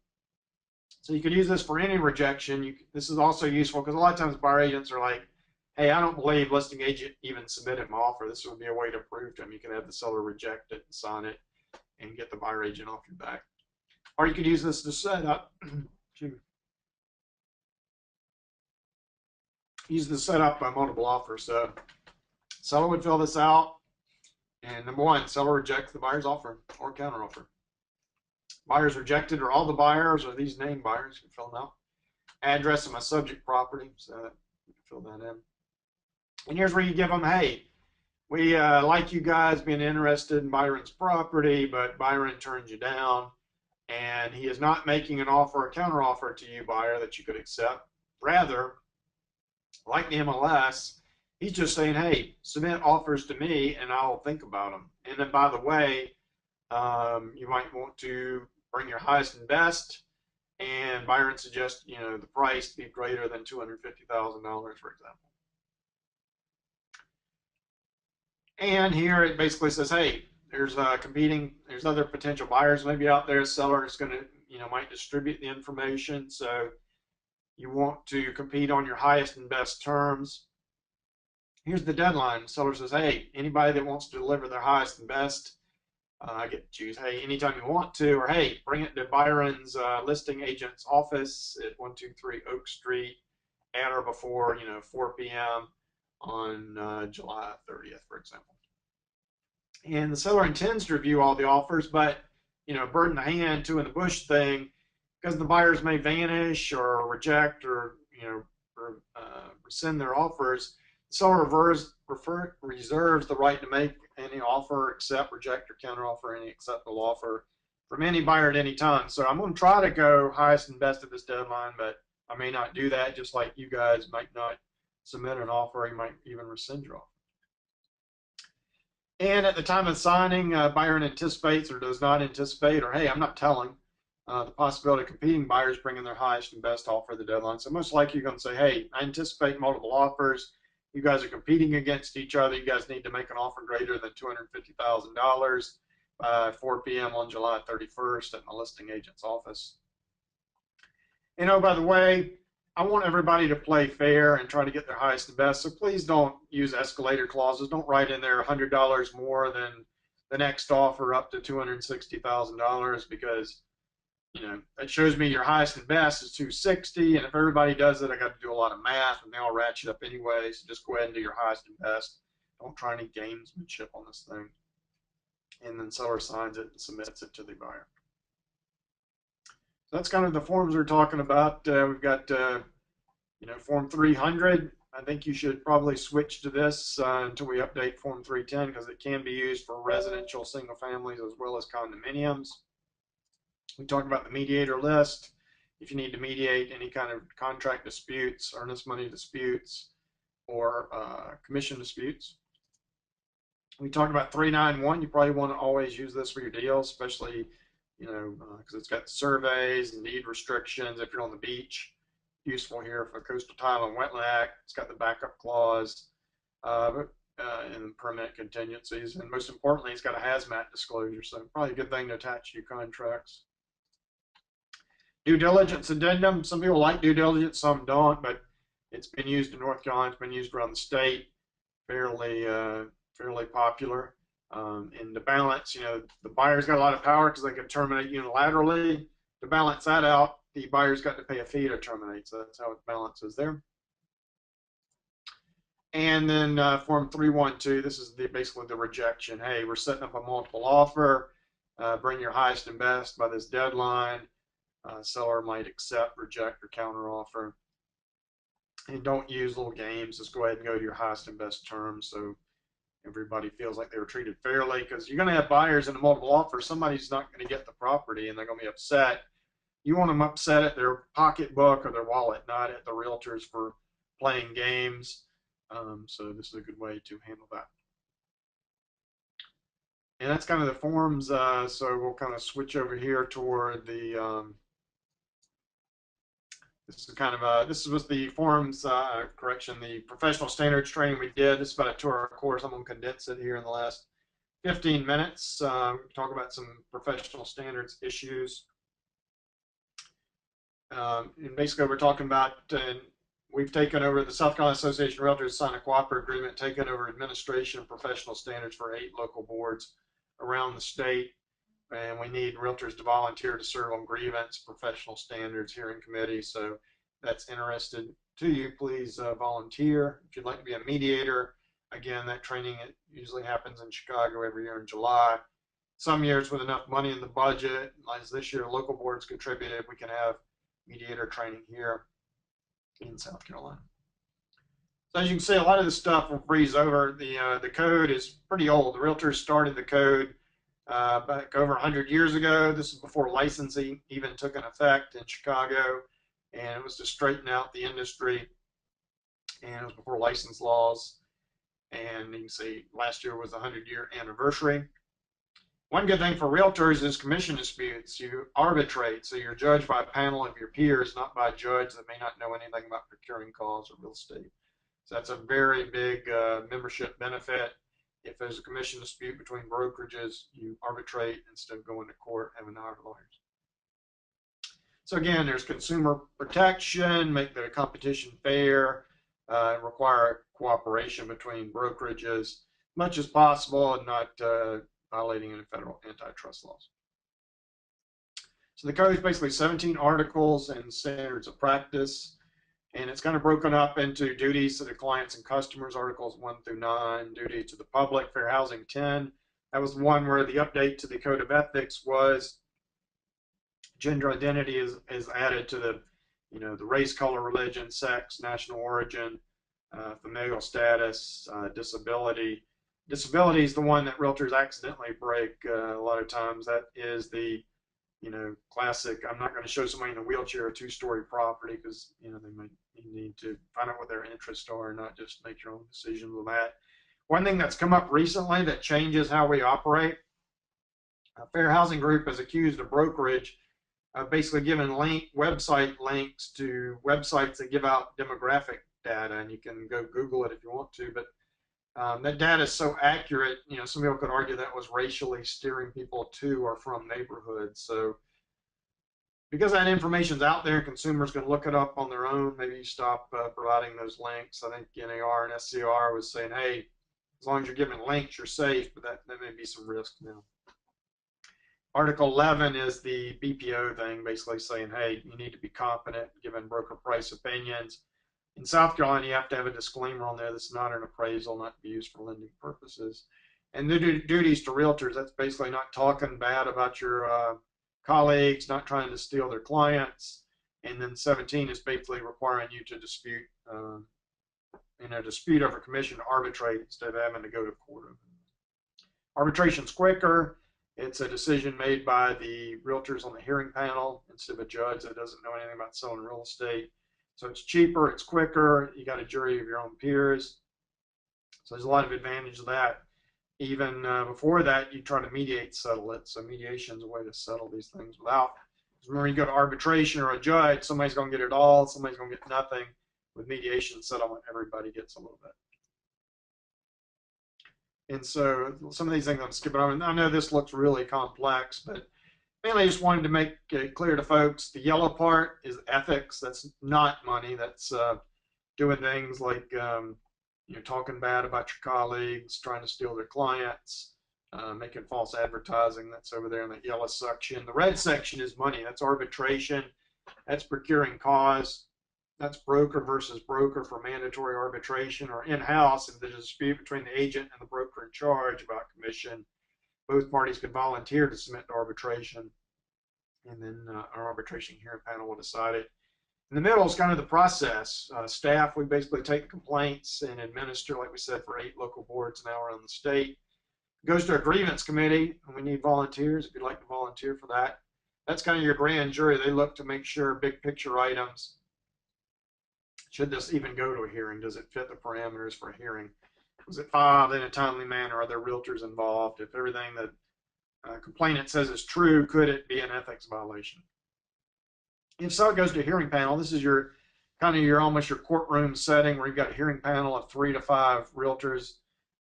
[SPEAKER 1] So you could use this for any rejection. This is also useful because a lot of times buyer agents are like, hey, I don't believe listing agent even submitted my offer. This would be a way to prove to them. You can have the seller reject it and sign it and get the buyer agent off your back. Or you could use this to set up, use the setup by multiple offers. So seller would fill this out, and number one, seller rejects the buyer's offer or counteroffer. Buyers rejected are all the buyers or these named buyers. You can fill them out. Address of my subject property, so you can fill that in. And here's where you give them, hey, we like you guys being interested in Byron's property, but Byron turned you down, and he is not making an offer or counteroffer to you, buyer, that you could accept. Rather, like the MLS, he's just saying, hey, submit offers to me and I'll think about them. And then, by the way, you might want to bring your highest and best, and Byron suggests, the price be greater than $250,000, for example. And here it basically says, hey, there's other potential buyers maybe out there. Seller is going to, might distribute the information. So you want to compete on your highest and best terms. Here's the deadline. Seller says, hey, anybody that wants to deliver their highest and best, I get to choose, hey, anytime you want to, or hey, bring it to Byron's listing agent's office at 123 Oak Street at or before, 4 p.m. on July 30th, for example. And the seller intends to review all the offers, but, bird in the hand, two in the bush thing, because the buyers may vanish or reject or, rescind their offers. The seller reserves the right to make any offer, accept, reject, or counteroffer any acceptable offer from any buyer at any time. So I'm going to try to go highest and best at this deadline, but I may not do that, just like you guys might not submit an offer. You might even rescind your offer. And at the time of signing, Byron anticipates or does not anticipate, or hey, I'm not telling, the possibility of competing buyers bringing their highest and best offer at the deadline. So most likely you're going to say, hey, I anticipate multiple offers. You guys are competing against each other. You guys need to make an offer greater than $250,000 by 4 p.m. on July 31st at my listing agent's office. And oh, by the way, I want everybody to play fair and try to get their highest and best. So please don't use escalator clauses. Don't write in there $100 more than the next offer up to $260,000, because it shows me your highest and best is $260, and if everybody does it, I got to do a lot of math, and they all ratchet up anyway. So just go ahead and do your highest and best. Don't try any gamesmanship on this thing. And then seller signs it and submits it to the buyer. So that's kind of the forms we're talking about. We've got Form 300. I think you should probably switch to this until we update Form 310, because it can be used for residential single families as well as condominiums. We talked about the mediator list. If you need to mediate any kind of contract disputes, earnest money disputes, or commission disputes. We talked about 391. You probably want to always use this for your deals, especially, because it's got surveys and deed restrictions if you're on the beach. Useful here for Coastal Tile and Wetland Act. It's got the backup clause and permanent contingencies. And most importantly, it's got a hazmat disclosure. So probably a good thing to attach to your contracts. Due diligence addendum. Some people like due diligence, some don't, but it's been used in North Carolina. It's been used around the state. Fairly popular. And to balance, the buyer's got a lot of power because they can terminate unilaterally. To balance that out, the buyer's got to pay a fee to terminate. So that's how it balances there. And then Form 312, this is basically the rejection. Hey, we're setting up a multiple offer. Bring your highest and best by this deadline. Seller might accept, reject, or counteroffer. And don't use little games. Just go ahead and go to your highest and best terms so everybody feels like they were treated fairly, because you're going to have buyers in a multiple offer. Somebody's not going to get the property and they're going to be upset. You want them upset at their pocketbook or their wallet, not at the realtors for playing games. So this is a good way to handle that. And that's kind of the forms. So we'll kind of switch over here toward the this was the forms correction, the professional standards training we did. This is about a 2-hour course. I'm going to condense it here in the last 15 minutes. Talk about some professional standards issues. And basically, we're talking about, we've taken over, the South Carolina Association of Realtors signed a cooperative agreement, taken over administration and professional standards for 8 local boards around the state. And we need realtors to volunteer to serve on grievance, professional standards, hearing committees. So that's interested to you, please volunteer. If you'd like to be a mediator, again, that training, it usually happens in Chicago every year in July. Some years with enough money in the budget, as this year, local boards contributed, we can have mediator training here in South Carolina. So as you can see, a lot of this stuff will breeze over. The code is pretty old. The realtors started the code back over 100 years ago. This is before licensing even took an effect in Chicago, and it was to straighten out the industry, and it was before license laws. And you can see last year was the 100-year anniversary. One good thing for realtors is commission disputes. You arbitrate, so you're judged by a panel of your peers, not by a judge that may not know anything about procuring cause or real estate. So that's a very big membership benefit. If there's a commission dispute between brokerages, you arbitrate instead of going to court having to hire lawyers. So again, there's consumer protection, make the competition fair, require cooperation between brokerages, much as possible, and not violating any federal antitrust laws. So the code is basically 17 articles and standards of practice. And it's kind of broken up into duties to the clients and customers, articles 1 through 9, duty to the public, fair housing 10. That was the one where the update to the code of ethics was gender identity is added to the, the race, color, religion, sex, national origin, familial status, disability. Disability is the one that realtors accidentally break a lot of times. That is the classic, I'm not going to show somebody in a wheelchair a 2-story property because, they might need to find out what their interests are, not just make your own decisions with that. One thing that's come up recently that changes how we operate, a Fair Housing Group has accused a brokerage of basically giving website links to websites that give out demographic data, and you can go Google it if you want to, but that data is so accurate, some people could argue that was racially steering people to or from neighborhoods. So because that information is out there, consumers can look it up on their own. Maybe you stop providing those links. I think NAR and SCR was saying, hey, as long as you're giving links, you're safe, but there may be some risk now. Article 11 is the BPO thing, basically saying, hey, you need to be competent given broker price opinions. In South Carolina, you have to have a disclaimer on there that's not an appraisal, not to be used for lending purposes. And the duties to realtors, that's basically not talking bad about your colleagues, not trying to steal their clients. And then 17 is basically requiring you to dispute, in a dispute over commission, to arbitrate instead of having to go to court. Arbitration's quicker. It's a decision made by the realtors on the hearing panel instead of a judge that doesn't know anything about selling real estate. So it's cheaper, it's quicker, you got a jury of your own peers. So there's a lot of advantage of that. Even before that, you try to mediate, settle it. So mediation is a way to settle these things without. Because remember, you go to arbitration or a judge, somebody's going to get it all, somebody's going to get nothing. With mediation settlement, everybody gets a little bit. And so some of these things I'm skipping over. And I know this looks really complex, but mainly I just wanted to make it clear to folks, the yellow part is ethics. That's not money. That's doing things like talking bad about your colleagues, trying to steal their clients, making false advertising. That's over there in that yellow section. The red section is money. That's arbitration. That's procuring cause. That's broker versus broker for mandatory arbitration, or in-house if there's a dispute between the agent and the broker in charge about commission. Both parties could volunteer to submit to arbitration, and then our arbitration hearing panel will decide it. In the middle is kind of the process. Staff, we basically take complaints and administer, like we said, for 8 local boards now around the state. It goes to a grievance committee, and we need volunteers if you'd like to volunteer for that. That's kind of your grand jury. They look to make sure big picture items. Should this even go to a hearing? Does it fit the parameters for a hearing? Was it filed in a timely manner? Are there realtors involved? If everything that complainant says is true, could it be an ethics violation? If so, it goes to a hearing panel. This is your kind of almost your courtroom setting where you've got a hearing panel of 3 to 5 realtors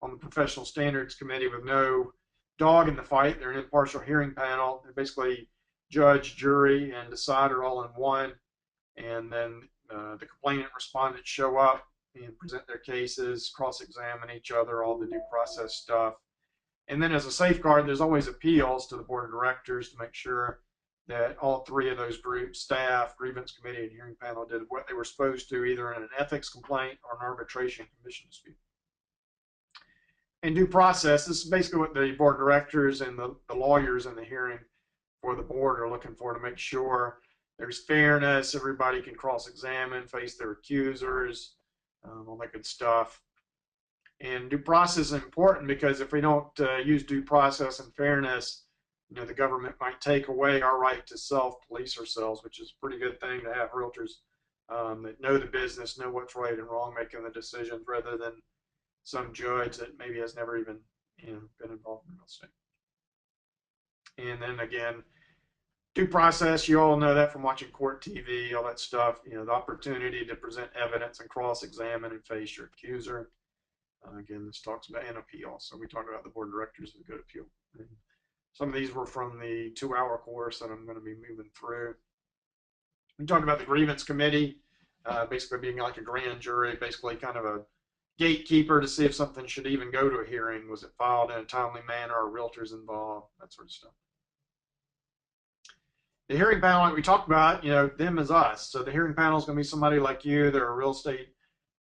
[SPEAKER 1] on the professional standards committee with no dog in the fight. They're an impartial hearing panel. They're basically judge, jury, and decider all in one. And then the complainant and respondent show up and present their cases, cross-examine each other, all the due process stuff. And then as a safeguard, there's always appeals to the board of directors to make sure that all 3 of those groups, staff, grievance committee, and hearing panel, did what they were supposed to, either in an ethics complaint or an arbitration commission dispute. And due process, this is basically what the board of directors and the lawyers in the hearing for the board are looking for, to make sure there's fairness, everybody can cross-examine, face their accusers, all that good stuff. And due process is important because if we don't use due process and fairness, the government might take away our right to self-police ourselves, which is a pretty good thing to have realtors that know the business, know what's right and wrong, making the decisions, rather than some judge that maybe has never even been involved in real estate. And then again, due process, you all know that from watching court TV, all that stuff, the opportunity to present evidence and cross-examine and face your accuser. Again, this talks about an appeal. So we talked about the board of directors of a good appeal. And some of these were from the 2-hour course that I'm going to be moving through. We talked about the grievance committee, basically being like a grand jury, basically kind of a gatekeeper to see if something should even go to a hearing. Was it filed in a timely manner? Are realtors involved? That sort of stuff. The hearing panel, like we talked about, them is us. So the hearing panel is going to be somebody like you. They're a real estate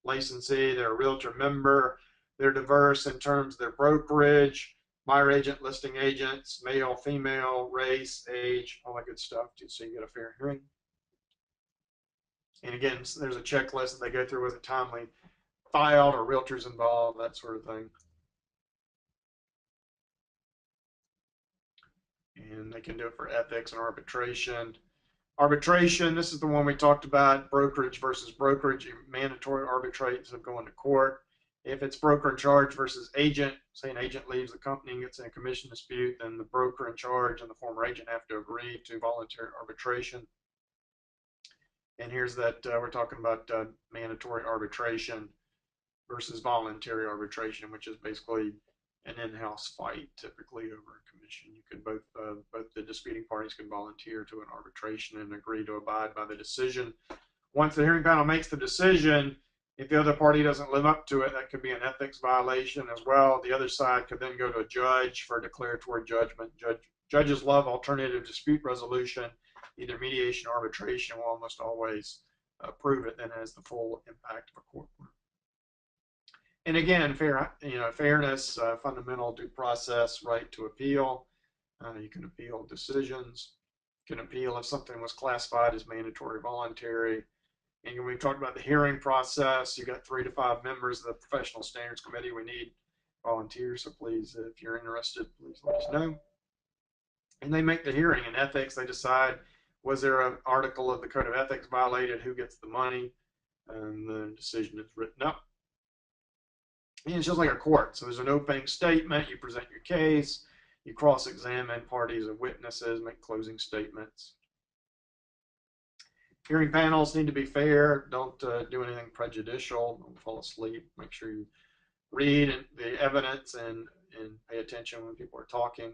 [SPEAKER 1] licensee. They're a realtor member. They're diverse in terms of their brokerage, buyer agent, listing agents, male, female, race, age, all that good stuff, so you get a fair hearing. And again, there's a checklist that they go through. Was it timely filed, or realtors involved, that sort of thing. And they can do it for ethics and arbitration. Arbitration, this is the one we talked about, brokerage versus brokerage. You mandatory arbitrate instead of going to court. If it's broker in charge versus agent, say an agent leaves the company and gets in a commission dispute, then the broker in charge and the former agent have to agree to voluntary arbitration. And here's that we're talking about mandatory arbitration versus voluntary arbitration, which is basically an in-house fight, typically over a commission. You could both the disputing parties can volunteer to an arbitration and agree to abide by the decision. Once the hearing panel makes the decision, if the other party doesn't live up to it, that could be an ethics violation as well. The other side could then go to a judge for a declaratory judgment. Judges love alternative dispute resolution. Either mediation or arbitration will almost always prove it, then has the full impact of a court order. And again, fairness, fundamental due process, right to appeal. You can appeal decisions. You can appeal if something was classified as mandatory, voluntary. And we've talked about the hearing process. You've got 3 to 5 members of the professional standards committee. We need volunteers, so please, if you're interested, please let us know. And they make the hearing. In ethics, they decide, was there an article of the Code of Ethics violated? Who gets the money? And the decision is written up. And it's just like a court. So there's an opening statement. You present your case. You cross-examine parties and witnesses, make closing statements. Hearing panels need to be fair. Don't do anything prejudicial. Don't fall asleep. Make sure you read the evidence and pay attention when people are talking.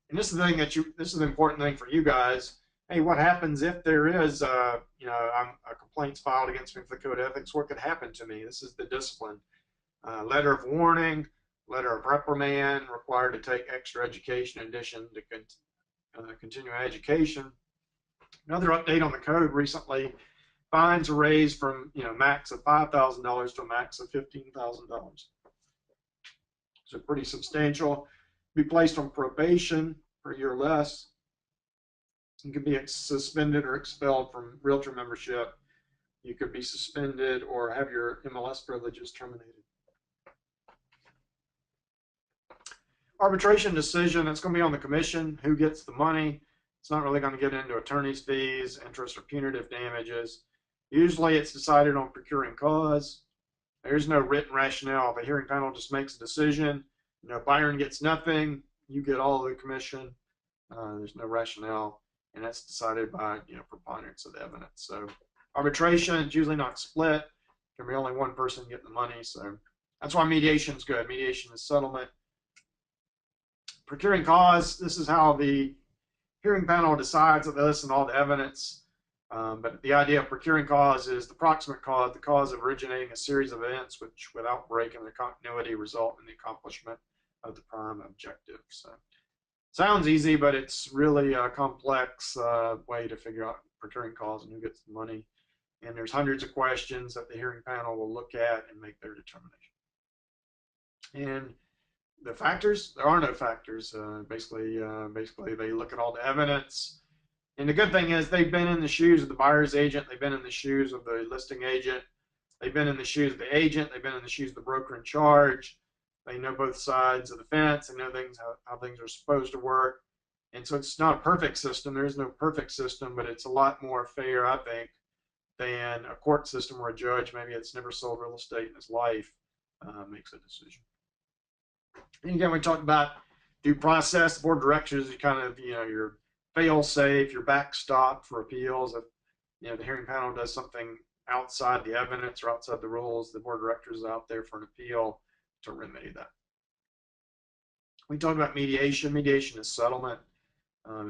[SPEAKER 1] And this is the thing this is the important thing for you guys. Hey, what happens if there is a complaint's filed against me for the Code of Ethics? What could happen to me? This is the discipline. Letter of warning, letter of reprimand, required to take extra education in addition to continuing education. Another update on the code recently, Fines are raised from max of $5,000 to a max of $15,000. So pretty substantial. Be placed on probation for a year or less. You can be suspended or expelled from realtor membership. You could be suspended or have your MLS privileges terminated. Arbitration decision, it's going to be on the commission who gets the money. It's not really going to get into attorney's fees, interest, or punitive damages. Usually it's decided on procuring cause. There's no written rationale. The hearing panel just makes a decision. Byron gets nothing. You get all of the commission. There's no rationale, and that's decided by preponderance of the evidence. So arbitration is usually not split. There can be only one person getting the money. So that's why mediation is good. Mediation is settlement. Procuring cause. This is how the hearing panel decides that they listen to all the evidence. But the idea of procuring cause is the proximate cause, the cause of originating a series of events which, without breaking the continuity, result in the accomplishment of the prime objective. So, sounds easy, but it's really a complex way to figure out procuring cause and who gets the money. And there's hundreds of questions that the hearing panel will look at and make their determination. And the factors, there are no factors. Basically, they look at all the evidence. And the good thing is they've been in the shoes of the buyer's agent. They've been in the shoes of the listing agent. They've been in the shoes of the agent. They've been in the shoes of the broker in charge. They know both sides of the fence. They know how things are supposed to work. And so it's not a perfect system. There is no perfect system, but it's a lot more fair, I think, than a court system where a judge, maybe it's never sold real estate in his life, makes a decision. And again, we talked about due process. The board of directors is kind of, your fail-safe, your backstop for appeals. If the hearing panel does something outside the evidence or outside the rules, the board of directors is out there for an appeal to remedy that. We talked about mediation. Mediation is settlement.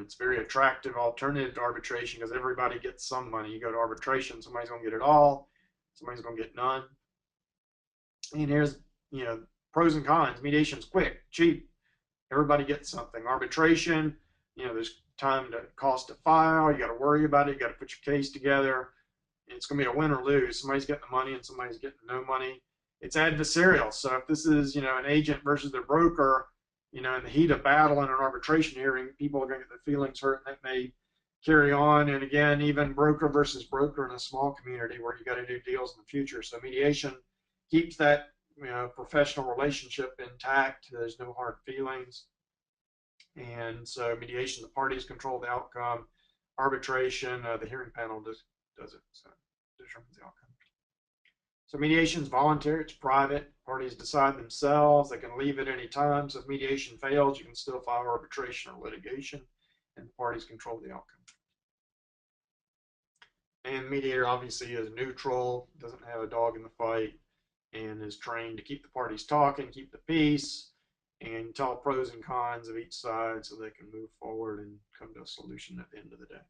[SPEAKER 1] It's a very attractive alternative to arbitration because everybody gets some money. You go to arbitration, somebody's going to get it all, somebody's going to get none. And here's pros and cons. Mediation is quick, cheap. Everybody gets something. Arbitration, there's time to cost to file. You got to worry about it. You got to put your case together. It's going to be a win or lose. Somebody's getting the money and somebody's getting no money. It's adversarial. So if this is, an agent versus their broker, in the heat of battle in an arbitration hearing, people are going to get their feelings hurt, and that may carry on. And again, even broker versus broker in a small community where you got to do deals in the future. So mediation keeps that professional relationship intact. There's no hard feelings. And so mediation, the parties control the outcome. Arbitration, the hearing panel does it, so determines the outcome. So mediation is voluntary, it's private. Parties decide themselves. They can leave at any time. So if mediation fails, you can still file arbitration or litigation, and the parties control the outcome. And mediator obviously is neutral, doesn't have a dog in the fight, and is trained to keep the parties talking, keep the peace, and tell pros and cons of each side so they can move forward and come to a solution at the end of the day.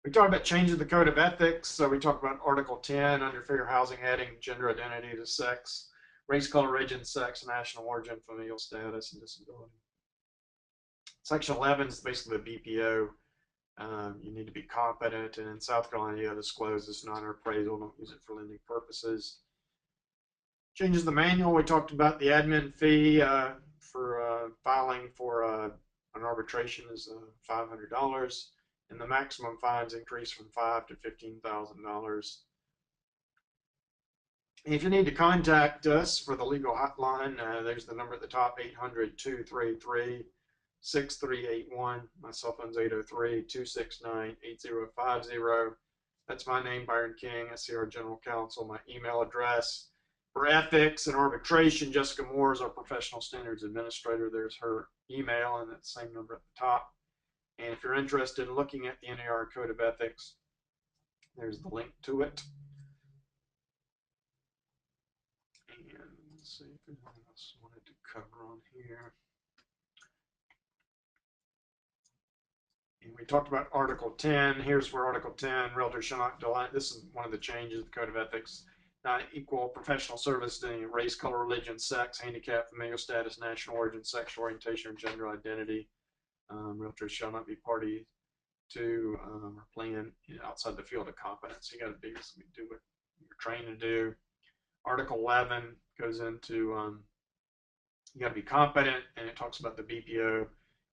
[SPEAKER 1] We talked about changing the code of ethics. So we talked about Article 10 under fair housing, adding gender identity to sex, race, color, religion, sex, national origin, familial status, and disability. Section 11 is basically the BPO. You need to be competent, and in South Carolina, you disclose this non-appraisal. Don't use it for lending purposes. Changes the manual. We talked about the admin fee for filing for an arbitration is $500, and the maximum fines increase from $5,000 to $15,000. If you need to contact us for the legal hotline, there's the number at the top, 800-233-6381. My cell phone's 803-269-8050. That's my name, Byron King, SCR General Counsel. My email address for ethics and arbitration, Jessica Moore is our professional standards administrator. There's her email, and that same number at the top. And if you're interested in looking at the NAR Code of Ethics, there's the link to it. And let's see if there's anything else I wanted to cover on here. And we talked about Article 10. Here's where Article 10, realtors shall not delay. This is one of the changes of the Code of Ethics. Not equal professional service to any race, color, religion, sex, handicap, familial status, national origin, sexual orientation, or gender identity. Realtors shall not be party to or plan outside the field of competence. You got to do what you're trained to do. Article 11 goes into you got to be competent, and it talks about the BPO.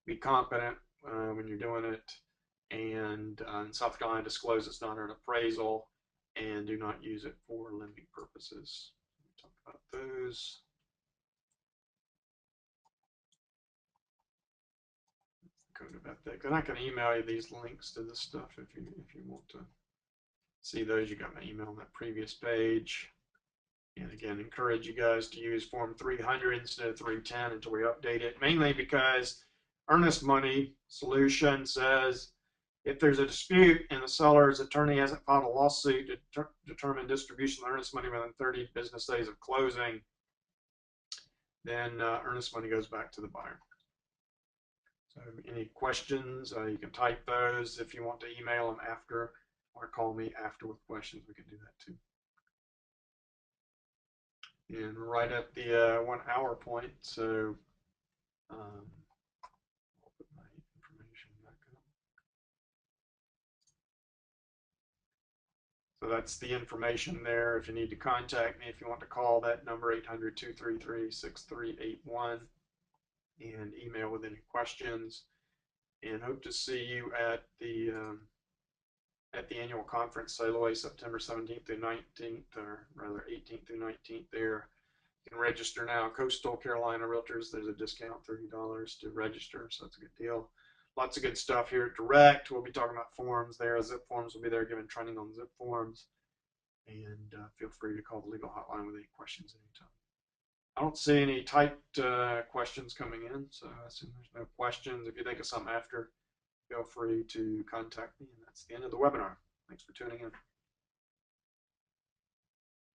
[SPEAKER 1] Be competent when you're doing it, and in South Carolina, disclose it's not an appraisal, and do not use it for lending purposes. We'll talk about those. Code of ethics, and I can email you these links to this stuff if you want to see those. You got my email on that previous page. And again, encourage you guys to use Form 300 instead of 310 until we update it, mainly because earnest money solution says if there's a dispute and the seller's attorney hasn't filed a lawsuit to determine distribution of earnest money within 30 business days of closing, then earnest money goes back to the buyer. So any questions, you can type those. If you want to email them after or call me after with questions, we can do that too. And right at the 1 hour point, so I'll put my information back up. So that's the information there. If you need to contact me, if you want to call that number, 800-233-6381, and email with any questions. And hope to see you at the annual conference, SAILOA, September 17th through 19th, or rather 18th through 19th there. You can register now. Coastal Carolina Realtors, there's a discount, $30 to register, so that's a good deal. Lots of good stuff here at Direct. We'll be talking about forms there. Zip forms will be there, giving training on zip forms. And feel free to call the legal hotline with any questions anytime. I don't see any typed questions coming in, so I assume there's no questions. If you think of something after, feel free to contact me. And that's the end of the webinar. Thanks for tuning in.